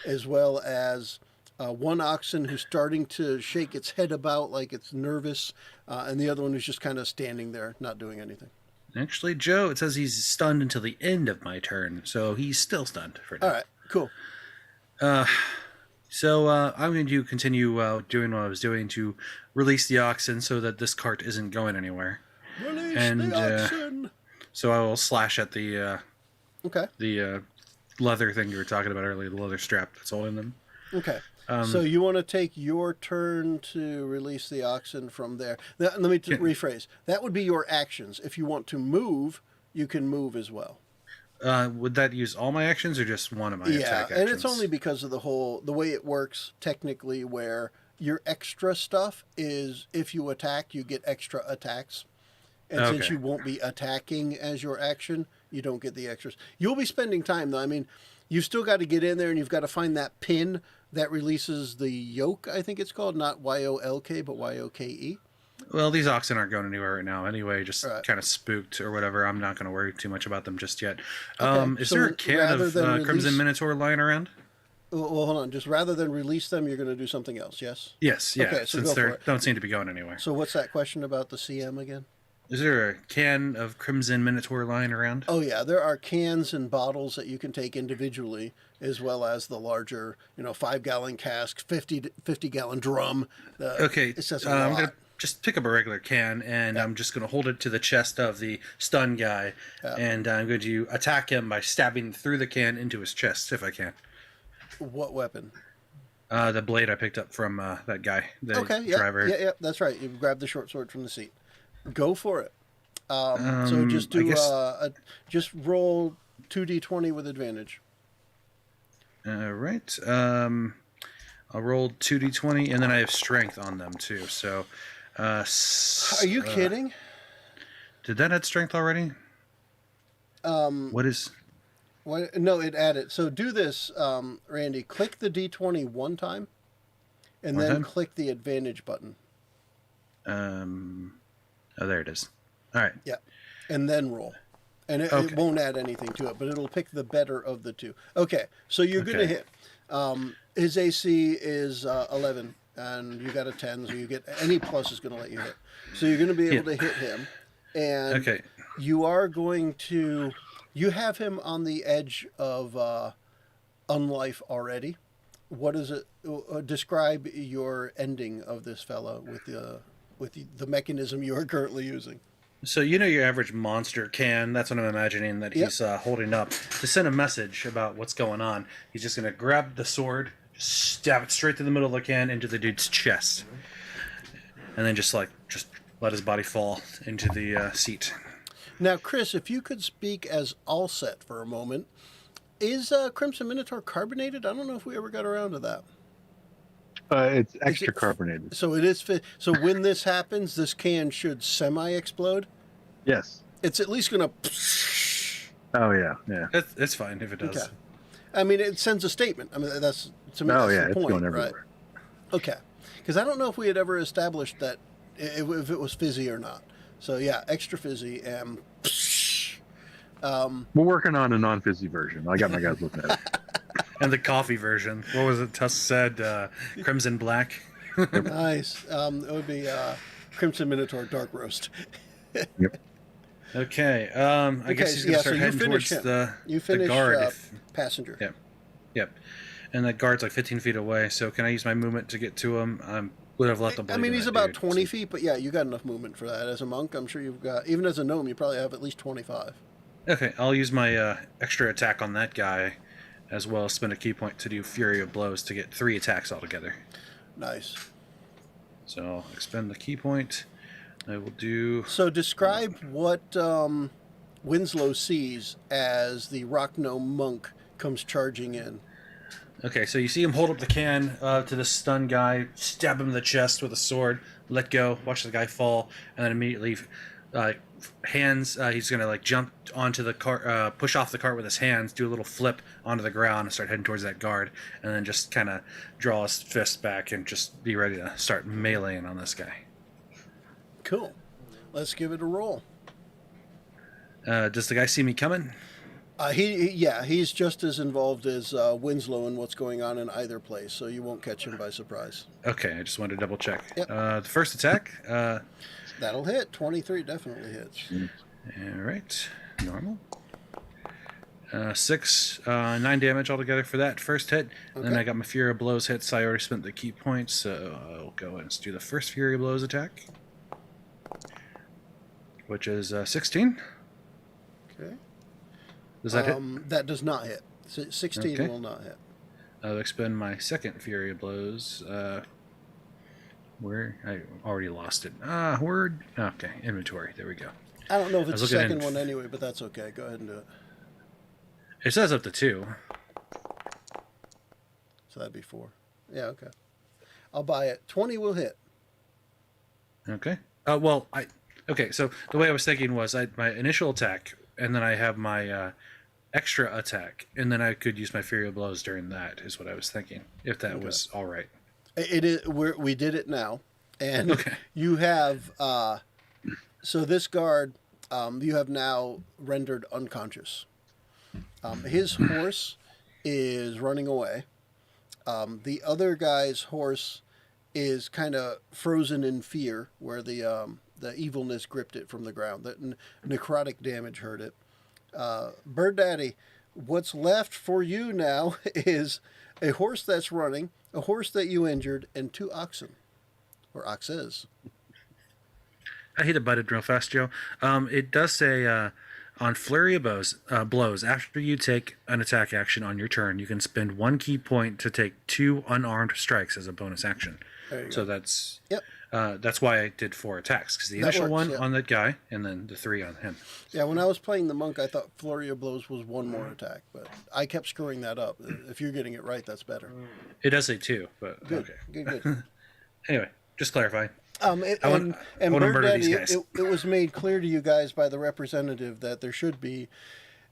as well as one oxen who's starting to shake its head about like it's nervous, and the other one who's just kind of standing there not doing anything. Actually, Joe, it says he's stunned until the end of my turn, so he's still stunned for now. All right, cool. So I'm going to continue doing what I was doing to release the oxen so that this cart isn't going anywhere. Release And the oxen. so I will slash at the Okay. the leather thing you were talking about earlier, the leather strap that's holding them. Okay. So you want to take your turn to release the oxen from there. Now, let me rephrase. That would be your actions. If you want to move, you can move as well. Would that use all my actions or just one of my attack actions? And it's only because of the way it works technically, where your extra stuff is if you attack, you get extra attacks. And since you won't be attacking as your action, you don't get the extras. You'll be spending time, though. I mean, you've still got to get in there and you've got to find that pin that releases the yoke, I think it's called. Not Y-O-L-K, but Y-O-K-E. Well, these oxen aren't going anywhere right now anyway, just Right. kind of spooked or whatever. I'm not going to worry too much about them just yet. Okay, Is so there a can rather of than Crimson release- Minotaur lying around? Well, hold on. Just rather than release them, you're going to do something else, yes? Yes, yeah, Okay, so since go they for it. don't seem to be going anywhere. So what's that question about the CM again? Is there a can of Crimson Minotaur lying around? Oh, yeah. There are cans and bottles that you can take individually, as well as the larger, 5-gallon cask, 50-gallon drum. Okay, It says a I'm lot. going to just pick up a regular can, and I'm just going to hold it to the chest of the stun guy, and I'm going to attack him by stabbing through the can into his chest, if I can. What weapon? The blade I picked up from that guy, the driver. Yeah, that's right. You grabbed the short sword from the seat. Go for it. So just do just roll 2d20 with advantage. All right. I'll roll 2d20, and then I have strength on them too. So, Are you kidding? Did that add strength already? What is? What? No, it added. So do this, Randy. Click the d20 one time, and One then time? click the advantage button. Oh, there it is. All right. Yeah, and then roll. And it Okay. won't add anything to it, but it'll pick the better of the two. Okay, so you're going to Okay. hit. His AC is 11, and you got a 10, so you get any plus is going to let you hit. So you're going to be able to hit him, and Okay. you are going to. You have him on the edge of unlife already. What is it? Describe your ending of this fellow with the mechanism you are currently using. So your average monster can. That's what I'm imagining that he's holding up to send a message about what's going on. He's just gonna grab the sword, stab it straight through the middle of the can into the dude's chest, and then just let his body fall into the seat. Now, Chris, if you could speak as Allset for a moment, is Crimson Minotaur carbonated? I don't know if we ever got around to that. It's extra it- carbonated. So it is. So when this happens, this can should semi-explode. Yes. It's at least going to. Oh yeah. It's fine if it does. Okay. I mean, it sends a statement. I mean, that's to me. Oh that's yeah, the it's point, going right? everywhere. Okay, because I don't know if we had ever established that if it was fizzy or not. So yeah, extra fizzy and. We're working on a non-fizzy version. I got my guys looking at it. And the coffee version. What was it? Tusk said Crimson Black. Nice. It would be Crimson Minotaur Dark Roast. Yep. Okay. I guess he's gonna start you heading finish towards him. You the finish guard. Passenger. Yep. Yep. And that guard's like 15 feet away. So can I use my movement to get to him? I would have let the. I mean, he's about 20 feet, but yeah, you got enough movement for that. As a monk, I'm sure you've got. Even as a gnome, you probably have at least 25. Okay, I'll use my extra attack on that guy, as well as spend a key point to do Fury of Blows to get 3 attacks altogether. Nice. So I'll expend the key point. I will do. So describe what Winslow sees as the rock gnome monk comes charging in. Okay, so you see him hold up the can to the stunned guy, stab him in the chest with a sword, let go, watch the guy fall, and then immediately he's gonna like jump onto the cart, push off the cart with his hands, do a little flip onto the ground, and start heading towards that guard, and then just kind of draw his fist back and just be ready to start meleeing on this guy. Cool. Let's give it a roll. Does the guy see me coming? He's just as involved as Winslow in what's going on in either place, so you won't catch him by surprise. Okay, I just wanted to double check. Yep. The first attack. That'll hit. 23 definitely hits. All right, normal. 9 damage altogether for that first hit. And then I got my Fury of Blows hit, so I already spent the key points, so I'll go ahead and do the first Fury of Blows attack, which is 16. Okay. Does that hit? That does not hit. 16 will not hit. I'll expend my second Fury of Blows. Where? I already lost it. Word. Okay, inventory. There we go. I don't know if it's the second one anyway, but that's okay. Go ahead and do it. It says up to 2. So that'd be 4. Yeah, okay. I'll buy it. 20 will hit. Okay. Okay, so the way I was thinking was my initial attack, and then I have my extra attack, and then I could use my Fury of Blows during that, is what I was thinking, if that was all right. It is. We did it now, and you have. So this guard, you have now rendered unconscious. His horse is running away. The other guy's horse is kind of frozen in fear, where the evilness gripped it from the ground. That necrotic damage hurt it. Bird Daddy, what's left for you now is a horse that's running, a horse that you injured, and 2 oxen. Or oxes. I hit a button real fast, Joe. It does say on Flurry of Blows, after you take an attack action on your turn, you can spend 1 key point to take 2 unarmed strikes as a bonus action. So that's that's why I did 4 attacks, because the initial one on that guy, and then the 3 on him. Yeah, when I was playing the monk, I thought Flurry of Blows was 1 more attack, but I kept screwing that up. If you're getting it right, that's better. It does say 2, but good. Okay. Good. Anyway, just clarifying. I want to murder these guys. It was made clear to you guys by the representative that there should be,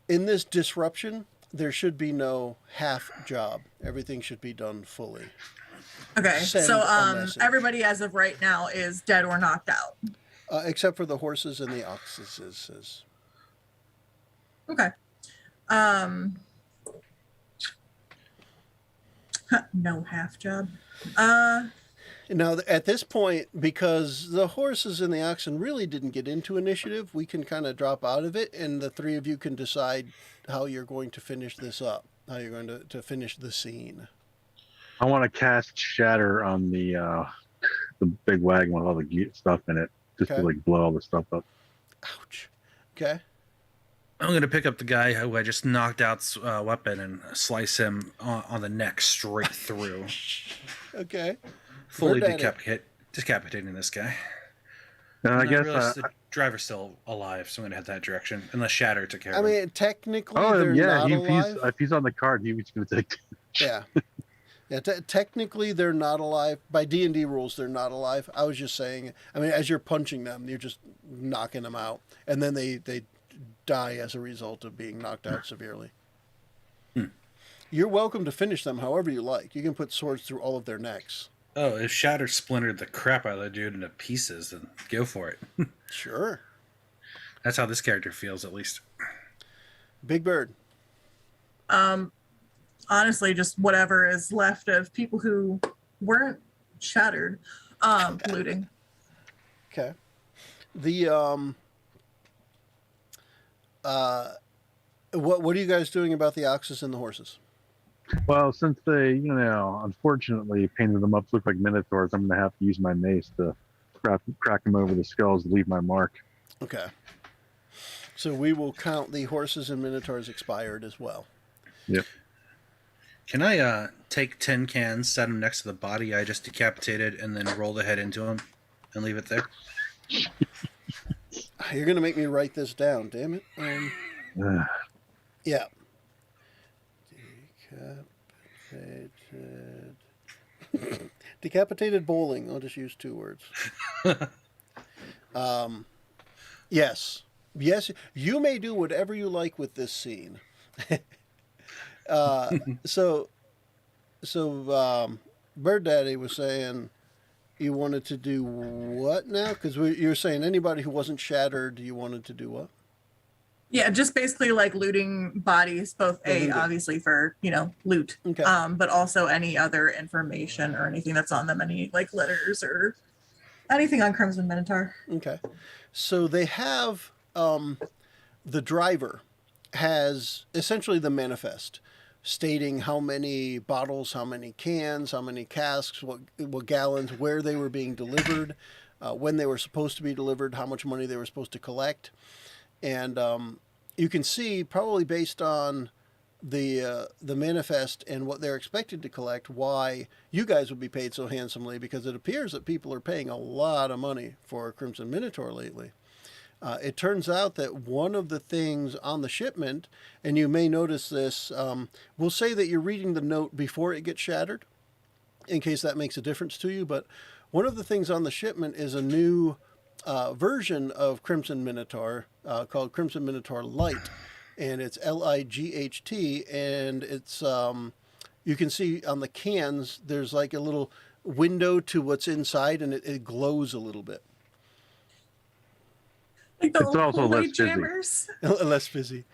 in this disruption, there should be no half job. Everything should be done fully. Okay, so everybody as of right now is dead or knocked out. Except for the horses and the oxes. Okay. No half job. Now, at this point, because the horses and the oxen really didn't get into initiative, we can kind of drop out of it, and the 3 of you can decide how you're going to finish this up, how you're going to finish the scene. I want to cast Shatter on the big wagon with all the stuff in it, just to like blow all the stuff up. Ouch. Okay. I'm going to pick up the guy who I just knocked out's weapon and slice him on the neck straight through. Okay. Fully decapitating this guy. I guess the driver's still alive, so I'm going to head that direction. Unless Shatter took care of him. I mean, technically, they're not alive. If he's on the card, he was going to take. Yeah. Yeah, technically they're not alive. By D&D rules, they're not alive. I was just saying, I mean, as you're punching them, you're just knocking them out. And then they die as a result of being knocked out severely. You're welcome to finish them however you like. You can put swords through all of their necks. Oh, if Shatter splintered the crap out of that dude into pieces, then go for it. Sure. That's how this character feels, at least. Big Bird. honestly just whatever is left of people who weren't shattered, looting. Okay. The what are you guys doing about the oxes and the horses? Well, since they, unfortunately painted them up to look like minotaurs, I'm going to have to use my mace to crack them over the skulls to leave my mark. Okay. So we will count the horses and minotaurs expired as well. Yep. Can I take 10 cans, set them next to the body I just decapitated, and then roll the head into them and leave it there? You're going to make me write this down, damn it. Yeah. Decapitated bowling. I'll just use 2 words. Yes. Yes, you may do whatever you like with this scene. So Bird Daddy was saying you wanted to do what now? Because you were saying anybody who wasn't shattered, you wanted to do what? Yeah, just basically like looting bodies, both Looting. obviously for loot, Okay. but also any other information or anything that's on them, any like letters or anything on Crimson Minotaur. Okay. So they have the driver has essentially the manifest stating how many bottles, how many cans, how many casks, what gallons, where they were being delivered, when they were supposed to be delivered, how much money they were supposed to collect. And you can see, probably based on the manifest and what they're expected to collect, why you guys would be paid so handsomely, because it appears that people are paying a lot of money for Crimson Minotaur lately. It turns out that one of the things on the shipment, and you may notice this, we'll say that you're reading the note before it gets shattered, in case that makes a difference to you, but one of the things on the shipment is a new version of Crimson Minotaur called Crimson Minotaur Light, and it's LIGHT, and it's you can see on the cans there's like a little window to what's inside, and it glows a little bit. Like the It's old also Kool-Aid less busy. jammers. Less busy.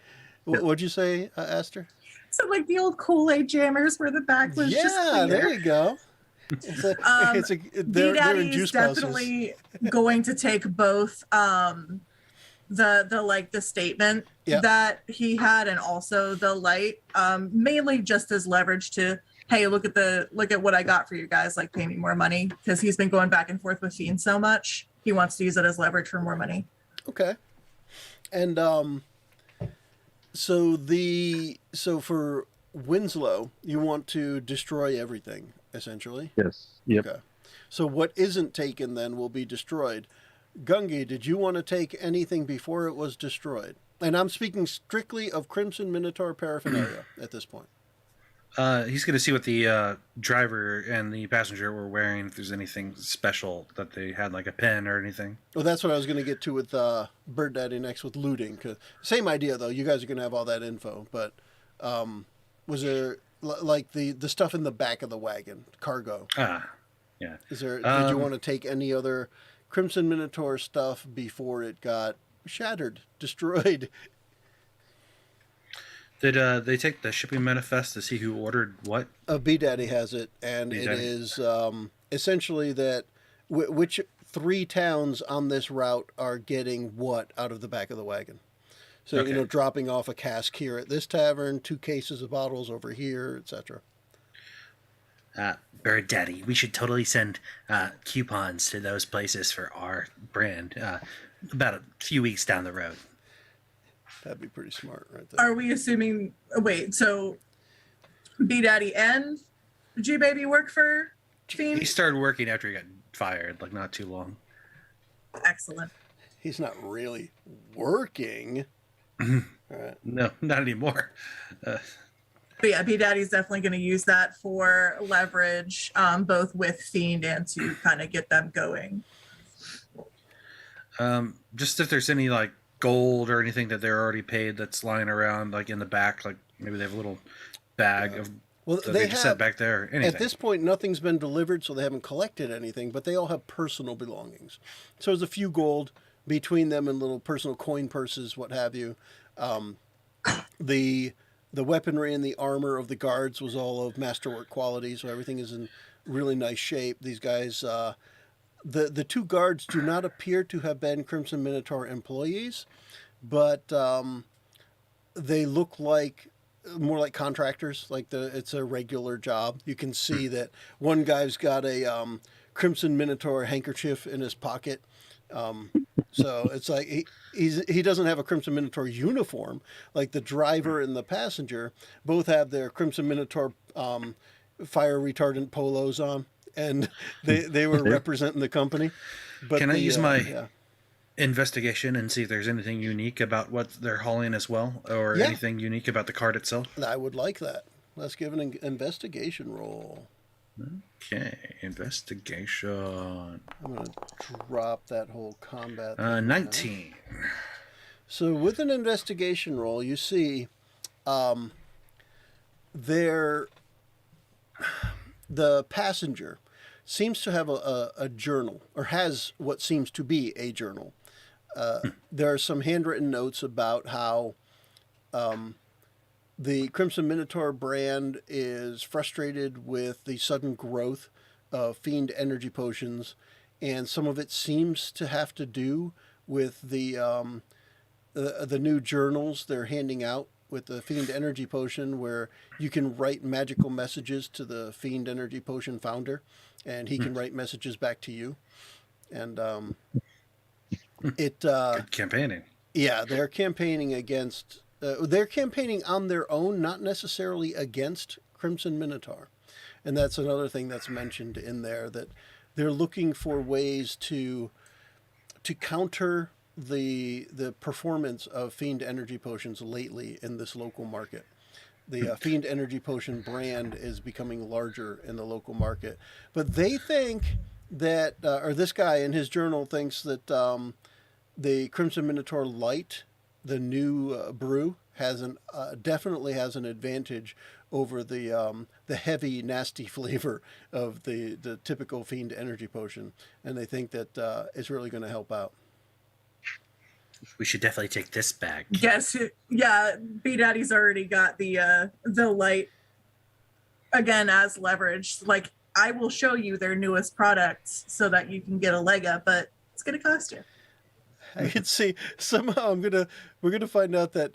What'd you say, Aster? So like the old Kool-Aid jammers where the back was just clear. There you go. They're in juice B-Daddy's definitely going to take both the statement that he had and also the light, mainly just as leverage to, hey, look at what I got for you guys, like pay me more money, because he's been going back and forth with Fiend so much. He wants to use it as leverage for more money. Okay. And so for Winslow, you want to destroy everything, essentially. Yes. Yep. Okay. So what isn't taken then will be destroyed. Gungi, did you want to take anything before it was destroyed? And I'm speaking strictly of Crimson Minotaur paraphernalia at this point. He's going to see what the driver and the passenger were wearing, if there's anything special that they had, like a pen or anything. Well, that's what I was going to get to with Bird Daddy next with looting. Same idea, though. You guys are going to have all that info. But was there, like, the stuff in the back of the wagon, cargo? Yeah. Did you want to take any other Crimson Minotaur stuff before it got shattered, destroyed? Did they take the shipping manifest to see who ordered what? B Daddy has it, and it is essentially that which 3 towns on this route are getting what out of the back of the wagon. So, Okay. Dropping off a cask here at this tavern, 2 cases of bottles over here, etc. Bird Daddy, we should totally send coupons to those places for our brand about a few weeks down the road. That'd be pretty smart right there. Are we assuming, wait, so B-Daddy and G-Baby work for Fiend? He started working after he got fired, like not too long. Excellent. He's not really working. All right. No, not anymore. But yeah, B-Daddy's definitely going to use that for leverage, both with Fiend and to kind of get them going. Just if there's any like gold or anything that they're already paid that's lying around, like in the back, like maybe they have a little bag of that they just set back there. Anything. At this point, nothing's been delivered, so they haven't collected anything, but they all have personal belongings. So there's a few gold between them and little personal coin purses, what have you. The the weaponry and the armor of the guards was all of masterwork quality, so everything is in really nice shape. These guys, the two guards do not appear to have been Crimson Minotaur employees, but they look like more like contractors. Like it's a regular job. You can see that one guy's got a Crimson Minotaur handkerchief in his pocket. So it's like he doesn't have a Crimson Minotaur uniform. Like the driver and the passenger both have their Crimson Minotaur fire retardant polos on, and they were representing the company. But can I use my investigation and see if there's anything unique about what they're hauling as well, or anything unique about the card itself? I would like that. Let's give an investigation roll. Okay, investigation. I'm going to drop that whole combat. 19. So with an investigation roll, you see the passenger seems to have a journal, or has what seems to be a journal. There are some handwritten notes about how the Crimson Minotaur brand is frustrated with the sudden growth of fiend energy potions, and some of it seems to have to do with the new journals they're handing out with the fiend energy potion, where you can write magical messages to the fiend energy potion founder, and he can write messages back to you. And Good campaigning. Yeah, they're campaigning against. They're campaigning on their own, not necessarily against Crimson Minotaur. And that's another thing that's mentioned in there, that they're looking for ways to counter the performance of Fiend Energy Potions lately in this local market. The Fiend Energy Potion brand is becoming larger in the local market. But they think that, or this guy in his journal thinks that the Crimson Minotaur Light, the new brew, definitely has an advantage over the heavy, nasty flavor of the typical Fiend Energy Potion, and they think that it's really going to help out. We should definitely take this bag. Yes, yeah. B Daddy's already got the light again as leverage. Like, I will show you their newest products so that you can get a leg up, but it's going to cost you. I can see somehow we're gonna find out that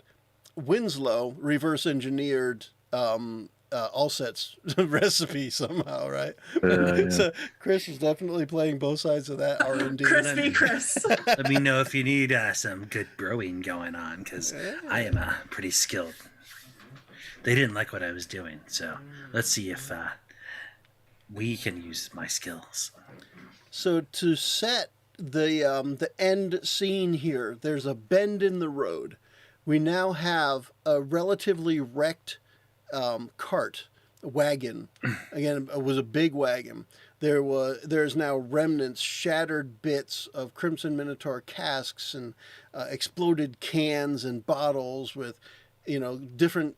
Winslow reverse engineered Allset's recipe somehow, right? Yeah. So Chris is definitely playing both sides of that R&D. Crispy Chris. Let me know if you need some good brewing going on, because I am pretty skilled. They didn't like what I was doing, so let's see if we can use my skills. So to set the end scene here, there's a bend in the road. We now have a relatively wrecked wagon. Again, it was a big wagon. There's now remnants, shattered bits of Crimson Minotaur casks and exploded cans and bottles with, different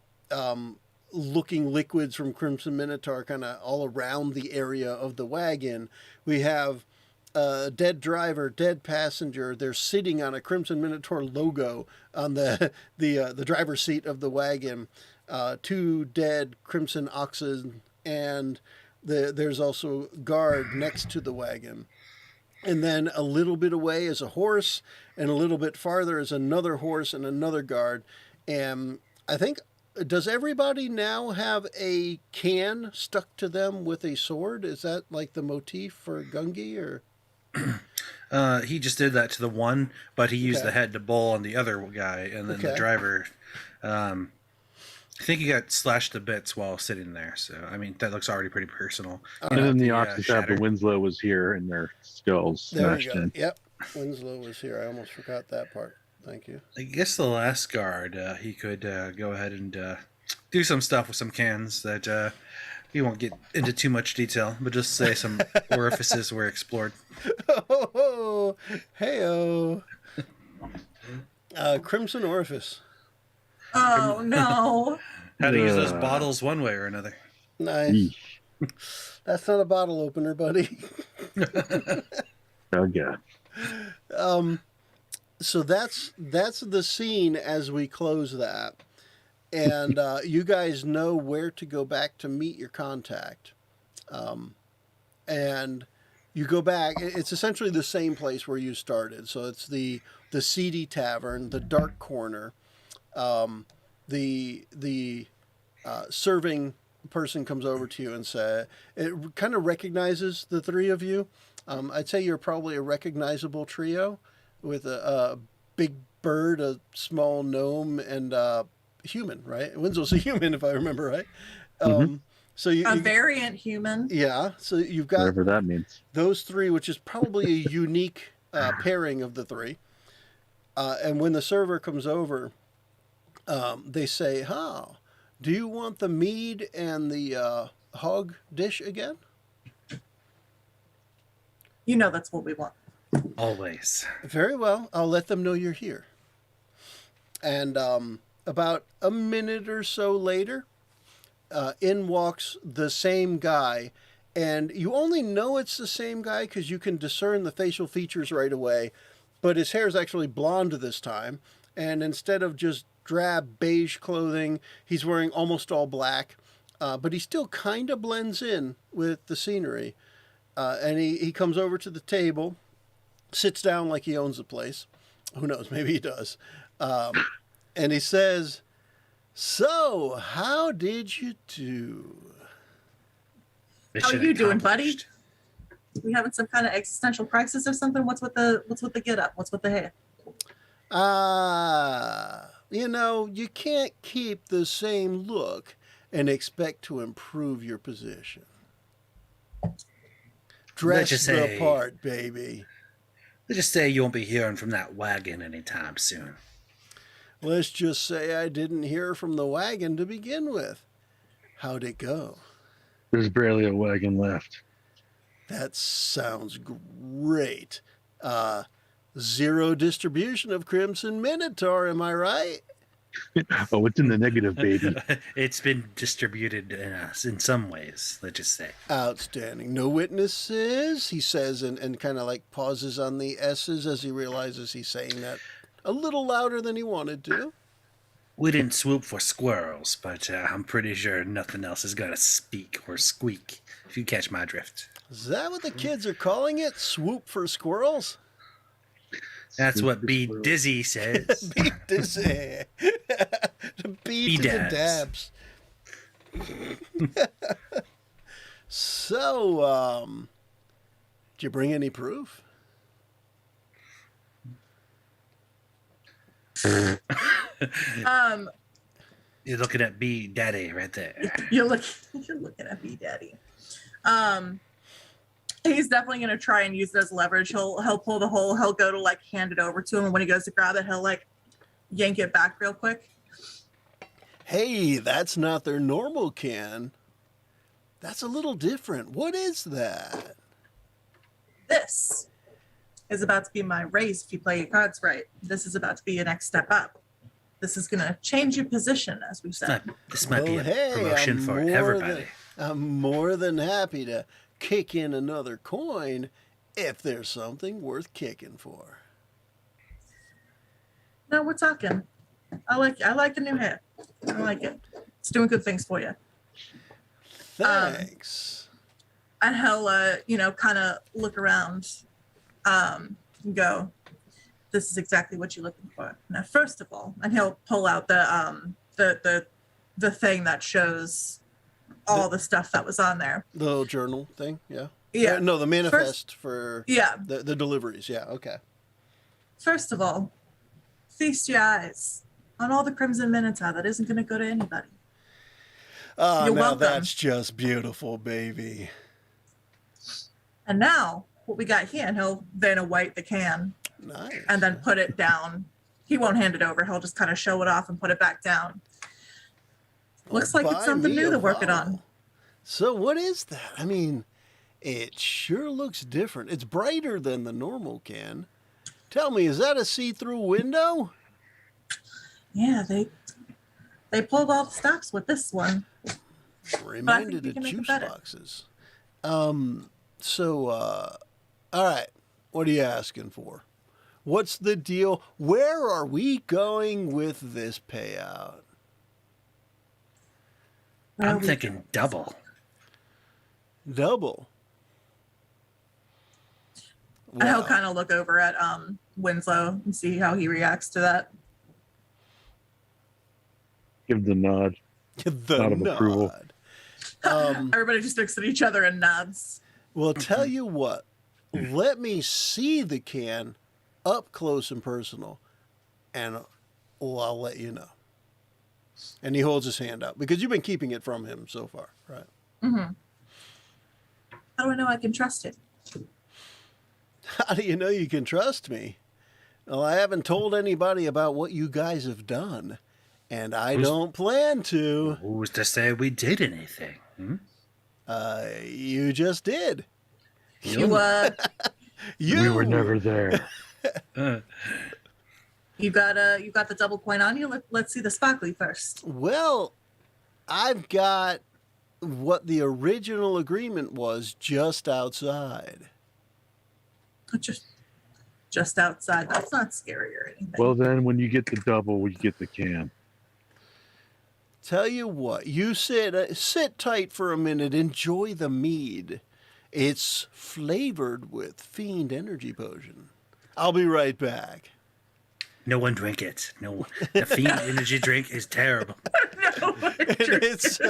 looking liquids from Crimson Minotaur kind of all around the area of the wagon. We have dead driver, dead passenger. They're sitting on a Crimson Minotaur logo on the driver's seat of the wagon. 2 dead Crimson oxen, and there's also guard next to the wagon. And then a little bit away is a horse, and a little bit farther is another horse and another guard. And I think, does everybody now have a can stuck to them with a sword? Is that like the motif for Gungi, or? He just did that to the one, but he used the head to bowl on the other guy, and then the driver. I think he got slashed to bits while sitting there. So I mean, that looks already pretty personal. And then the oxen have the Winslow was here, and their skulls smashed in. Yep, Winslow was here. I almost forgot that part. Thank you. I guess the last guard, he could go ahead and do some stuff with some cans that we won't get into too much detail, but just say some orifices were explored. Oh, hey-oh. Crimson Orifice. Oh, no. How to use those bottles one way or another. Nice. That's not a bottle opener, buddy. Okay. So that's the scene as we close that. and you guys know where to go back to meet your contact. And you go back. It's essentially the same place where you started. So it's the seedy tavern, the dark corner. The serving person comes over to you and say it kind of recognizes the three of you. I'd say you're probably a recognizable trio with a big bird, a small gnome, and a human. Right? Winslow's a human, if I remember right. So A variant human. yeah. So you've got Whatever that means. those three, which is probably a unique pairing of the three. And when the server comes over, they say, "Huh, do you want the mead and the hog dish again?" You know that's what we want. Always. Very well. I'll let them know you're here. And about a minute or so later, in walks the same guy. And you only know it's the same guy because you can discern the facial features right away. But his hair is actually blonde this time. And instead of just drab beige clothing, he's wearing almost all black. But he still kind of blends in with the scenery. And he comes over to the table, sits down like he owns the place. Who knows? Maybe he does. And he says, "So, how did you do?" How are Mission you doing, buddy? accomplished. We having some kind of existential crisis or something? What's with the get up? What's with the hair? You can't keep the same look and expect to improve your position. Dress just the say- part, baby. Let's just say you won't be hearing from that wagon anytime soon. Let's just say I didn't hear from the wagon to begin with. How'd it go? There's barely a wagon left. That sounds great. Zero distribution of Crimson Minotaur, am I right? Oh, it's in the negative, baby. It's been distributed in some ways, let's just say. Outstanding. No witnesses, he says, and kind of like pauses on the S's as he realizes he's saying that a little louder than he wanted to. We didn't swoop for squirrels, but I'm pretty sure nothing else is going to speak or squeak, if you catch my drift. Is that what the kids are calling it? Swoop for squirrels? That's what Swoop for B squirrels. Dizzy says. Beat this. Beat to the dabs. So, did you bring any proof? You're looking at B Daddy right there. You're looking at me, Daddy. He's definitely gonna try and use it as leverage. He'll pull the hole. He'll go to like hand it over to him, and when he goes to grab it, he'll like yank it back real quick. Hey, that's not their normal can. That's a little different. What is that? This is about to be my raise if you play your cards right. This is about to be your next step up. This is gonna change your position, as we've said. This might be Well, a hey, promotion I'm for more everybody. I'm more than happy to kick in another coin if there's something worth kicking for. No, we're talking. I like the new hair. I like it. It's doing good things for you. Thanks. And he'll kind of look around and go, this is exactly what you're looking for. Now, first of all, and he'll pull out the thing that shows all the stuff that was on there. The little journal thing, yeah. Yeah. No, the manifest for Yeah. the deliveries. Yeah. Okay. First of all, feast your eyes on all the Crimson Minotaur that isn't going to go to anybody. Oh, You're now welcome. that's just beautiful, baby. And now what we got here, and he'll Vanna White the can Nice. and then put it down. He won't hand it over. He'll just kind of show it off and put it back down. Looks like it's buy something me new a they're working on. vowel. So what is that? I mean, it sure looks different. It's brighter than the normal can. Tell me, is that a see-through window? Yeah, they pulled all the stops with this one. Reminded we of can make it juice better. boxes. All right. What are you asking for? What's the deal? Where are we going with this payout? Well, I'm thinking double. Double. I'll Wow. kind of look over at Winslow and see how he reacts to that. Give the nod. The Nod of approval. nod. Everybody just looks at each other and nods. Well, tell you what. Let me see the can up close and personal, and I'll let you know. And he holds his hand out because you've been keeping it from him so far, right? Mm-hmm. How do I know I can trust it? How do you know you can trust me? Well, I haven't told anybody about what you guys have done, and I don't plan to. Who's to say we did anything? You just did. You You. We were never there. you got the double coin on you. Let's see the sparkly first. Well, I've got what the original agreement was just outside. Just outside. That's not scary or anything. Well, then, when you get the double, we get the can. Tell you what, you sit tight for a minute, enjoy the mead. It's flavored with Fiend Energy Potion. I'll be right back. No one drink it. No one. The Fiend energy drink is terrible. No, It's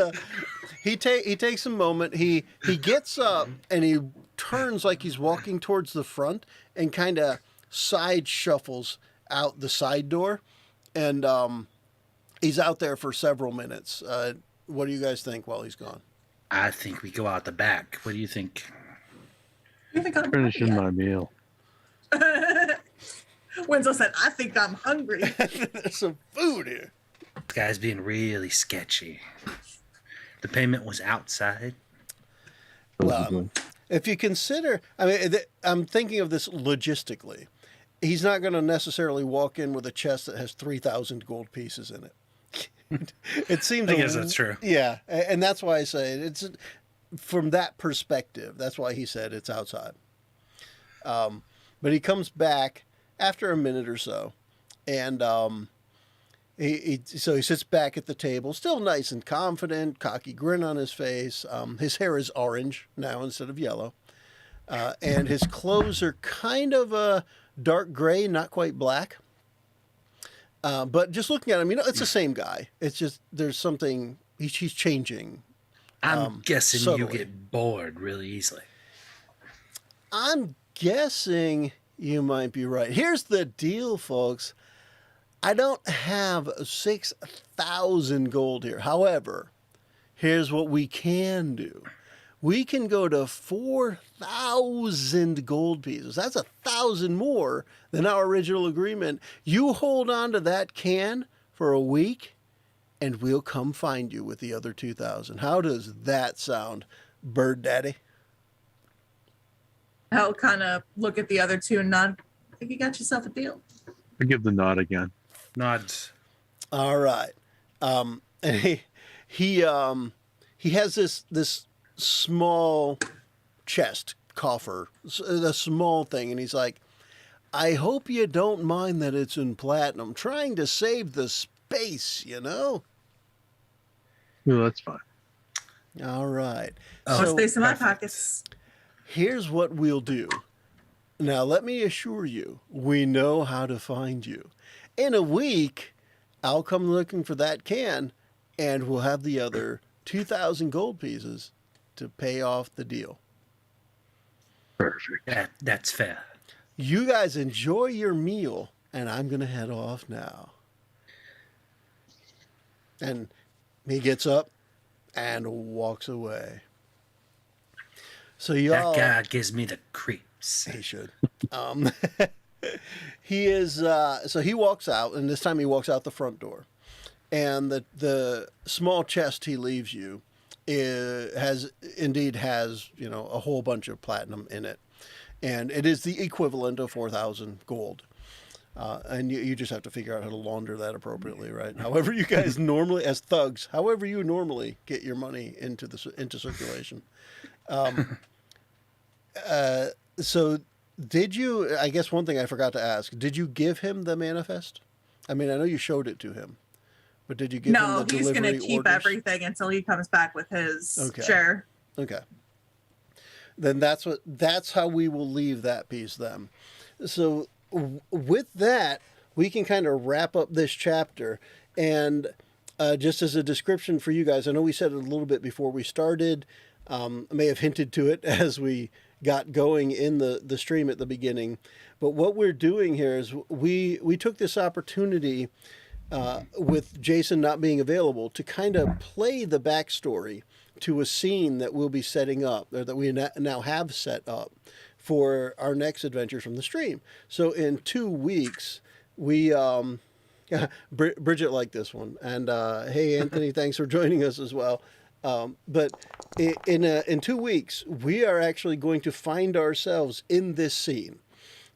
he takes a moment. He gets up and he turns like he's walking towards the front and kind of side shuffles out the side door, and he's out there for several minutes. What do you guys think while he's gone? I think we go out the back. What do you think? You think I'm Finishing hungry my meal. yet? Winslow said, "I think I'm hungry." There's some food here. This guy's being really sketchy. The payment was outside. Well, if you consider, I mean, I'm thinking of this logistically. He's not going to necessarily walk in with a chest that has 3,000 gold pieces in it. It seems. I guess that's true. Yeah, and that's why I say it's from that perspective. That's why he said it's outside. But he comes back after a minute or so, and he sits back at the table, still nice and confident, cocky grin on his face. His hair is orange now instead of yellow, and his clothes are kind of a dark gray, not quite black. But just looking at him, it's the same guy. It's just there's something he's changing. I'm guessing subtly. you get bored really easily. I'm guessing you might be right. Here's the deal, folks. I don't have 6,000 gold here. However, here's what we can do. We can go to 4,000 gold pieces. That's 1,000 more than our original agreement. You hold on to that can for a week, and we'll come find you with the other 2,000. How does that sound, Bird Daddy? I'll kind of look at the other two and nod. I think you got yourself a deal. I give the nod again. Nods. All right. And he has this small chest coffer, a small thing, and he's like, I hope you don't mind that it's in platinum. Trying to save the space, No, that's fine. All right. More So space in my pockets. here's what we'll do. Now, let me assure you, we know how to find you. In a week, I'll come looking for that can, and we'll have the other 2,000 gold pieces to pay off the deal. Perfect. That's fair. You guys enjoy your meal, and I'm going to head off now. And he gets up and walks away. So y'all... That guy gives me the creeps. He should. He is. So he walks out, and this time he walks out the front door, and the small chest he leaves you has a whole bunch of platinum in it, and it is the equivalent of 4,000 gold. And you just have to figure out how to launder that appropriately, right? However you guys normally, as thugs, however you normally get your money into circulation. So did you, I guess one thing I forgot to ask, did you give him the manifest? I mean, I know you showed it to him, But did you give him No, the he's going to delivery keep orders? everything until he comes back with his Okay. share. Okay. Then that's how we will leave that piece then. So with that, we can kind of wrap up this chapter. And just as a description for you guys, I know we said it a little bit before we started. I may have hinted to it as we got going in the stream at the beginning. But what we're doing here is we took this opportunity with Jason not being available to kind of play the backstory to a scene that we'll be setting up, or that we now have set up for our next adventure from the stream. So in 2 weeks, we Bridget liked this one, and hey Anthony, thanks for joining us as well. But in 2 weeks, we are actually going to find ourselves in this scene.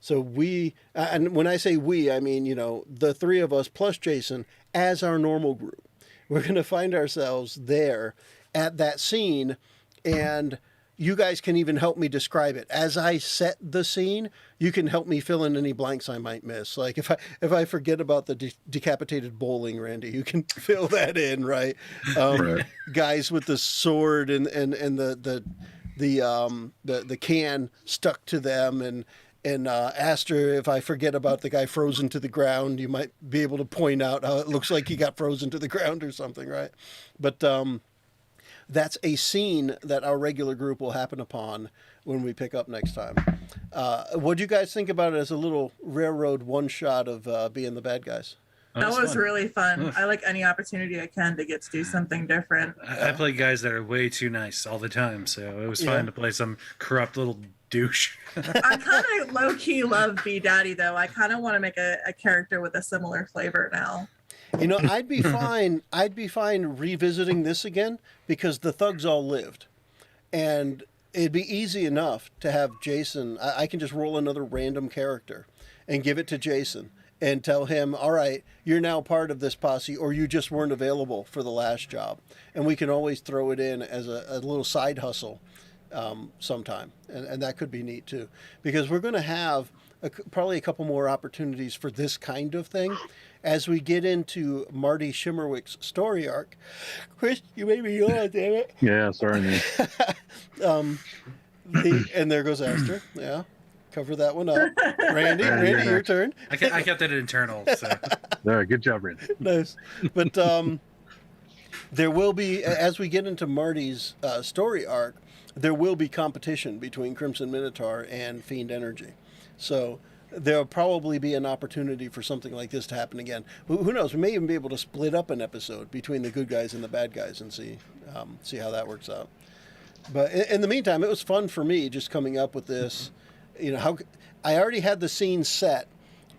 So we, and when I say we, I mean, the three of us plus Jason as our normal group. We're going to find ourselves there at that scene, and you guys can even help me describe it. As I set the scene, you can help me fill in any blanks I might miss. Like if I forget about the decapitated bowling, Randy, you can fill that in, right? Right. Guys with the sword and the can stuck to them, and Aster, if I forget about the guy frozen to the ground, you might be able to point out how it looks like he got frozen to the ground or something, right? But that's a scene that our regular group will happen upon when we pick up next time. What do you guys think about it as a little railroad one-shot of being the bad guys? That was fun. really fun. I like any opportunity I can to get to do something different. I play guys that are way too nice all the time, so it was fun to play some corrupt little douche. I kind of low-key love B Daddy, though. I kind of want to make a character with a similar flavor now. I'd be fine. I'd be fine revisiting this again because the thugs all lived, and it'd be easy enough to have Jason. I can just roll another random character, and give it to Jason and tell him, "All right, you're now part of this posse, or you just weren't available for the last job," and we can always throw it in as a little side hustle sometime, and that could be neat too, because we're going to have probably a couple more opportunities for this kind of thing as we get into Marty Shimmerwick's story arc. Chris, you made me yawn, damn it. Yeah, sorry, man. And there goes Aster. Yeah, cover that one up. Randy, your turn. I kept it internal. So. All right, good job, Randy. Nice. But there will be, as we get into Marty's story arc, there will be competition between Crimson Minotaur and Fiend Energy. So there'll probably be an opportunity for something like this to happen again. Who knows? We may even be able to split up an episode between the good guys and the bad guys and see how that works out. But in the meantime, it was fun for me just coming up with this. How I already had the scene set,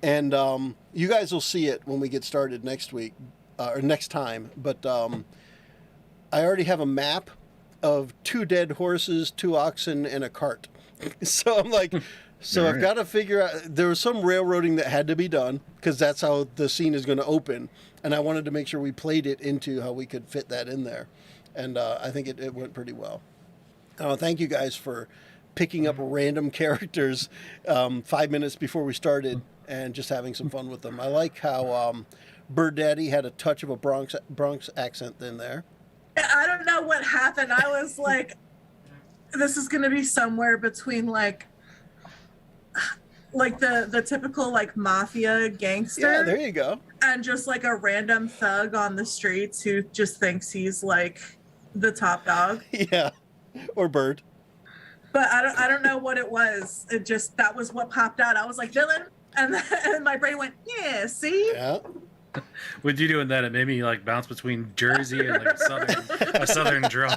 and you guys will see it when we get started next week or next time. But I already have a map of 2 dead horses, 2 oxen, and a cart. So I'm like. So I've got to figure out, there was some railroading that had to be done because that's how the scene is going to open. And I wanted to make sure we played it into how we could fit that in there. And I think it went pretty well. Thank you guys for picking up random characters 5 minutes before we started and just having some fun with them. I like how Bird Daddy had a touch of a Bronx accent in there. I don't know what happened. I was like, this is going to be somewhere between like the typical like mafia gangster. Yeah, there you go. And just like a random thug on the streets who just thinks he's like the top dog. Yeah, or Bird. But I don't know what it was. It just, that was what popped out. I was like, villain, and then my brain went, yeah, see. Yeah. With you doing that, it made me like bounce between Jersey and like a southern draw.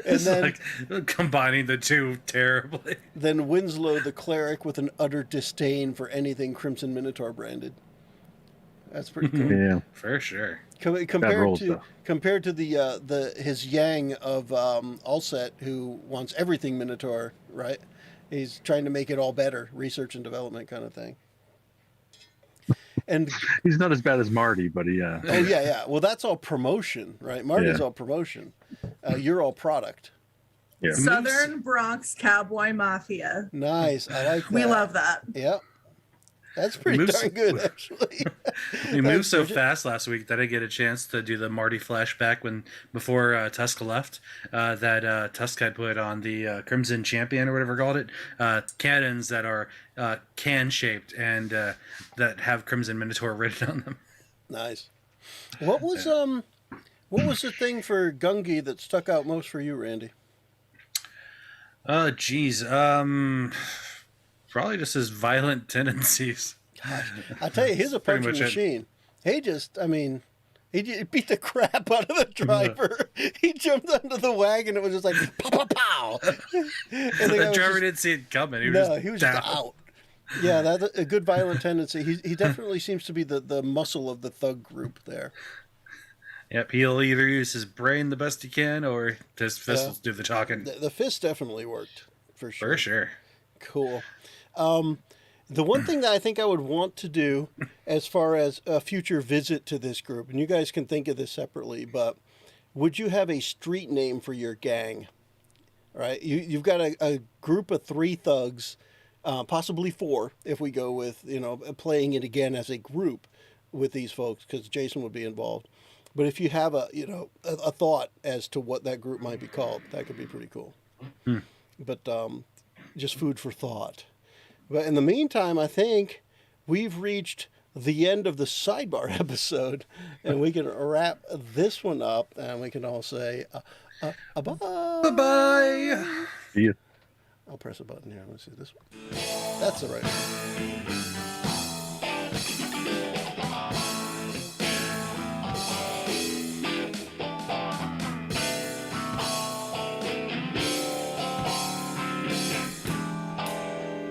And then like combining the two terribly. Then Winslow the cleric with an utter disdain for anything Crimson Minotaur branded. That's pretty cool. Yeah, For sure. Compared to the his Yang of Allset, who wants everything Minotaur, right? He's trying to make it all better, research and development kind of thing. And he's not as bad as Marty, but he. Oh yeah. Well, that's all promotion, right? Marty's all promotion. You're all product. Yeah. Southern Bronx Cowboy Mafia. Nice. I like that. We love that. Yep. That's pretty moves- darn good, actually. We moved so Bridget. fast last week that I get a chance to do the Marty flashback before Tusk left. That Tusk had put on the Crimson Champion or whatever called it, cannons that are can shaped and that have Crimson Minotaur written on them. Nice. What was the thing for Gungi that stuck out most for you, Randy? Oh, geez. Probably just his violent tendencies. I tell you, his That's pretty approaching much it. machine. He beat the crap out of the driver. He jumped under the wagon. It was just like pow pow pow. And The driver didn't see it coming. He was just down. out. Yeah, that's a good violent tendency. He definitely seems to be the muscle of the thug group there. Yep, he'll either use his brain the best he can or his fists do the talking. The fist definitely worked for sure. For sure. Cool. The one thing that I think I would want to do as far as a future visit to this group, and you guys can think of this separately, but would you have a street name for your gang? All right, you've got a group of 3 thugs, possibly 4 if we go with playing it again as a group with these folks, because Jason would be involved. But if you have a thought as to what that group might be called, that could be pretty cool. But just food for thought. But in the meantime, I think we've reached the end of the sidebar episode, and we can wrap this one up, and we can all say bye. Bye-bye. See ya. I'll press a button here. Let's see this one. That's the right one.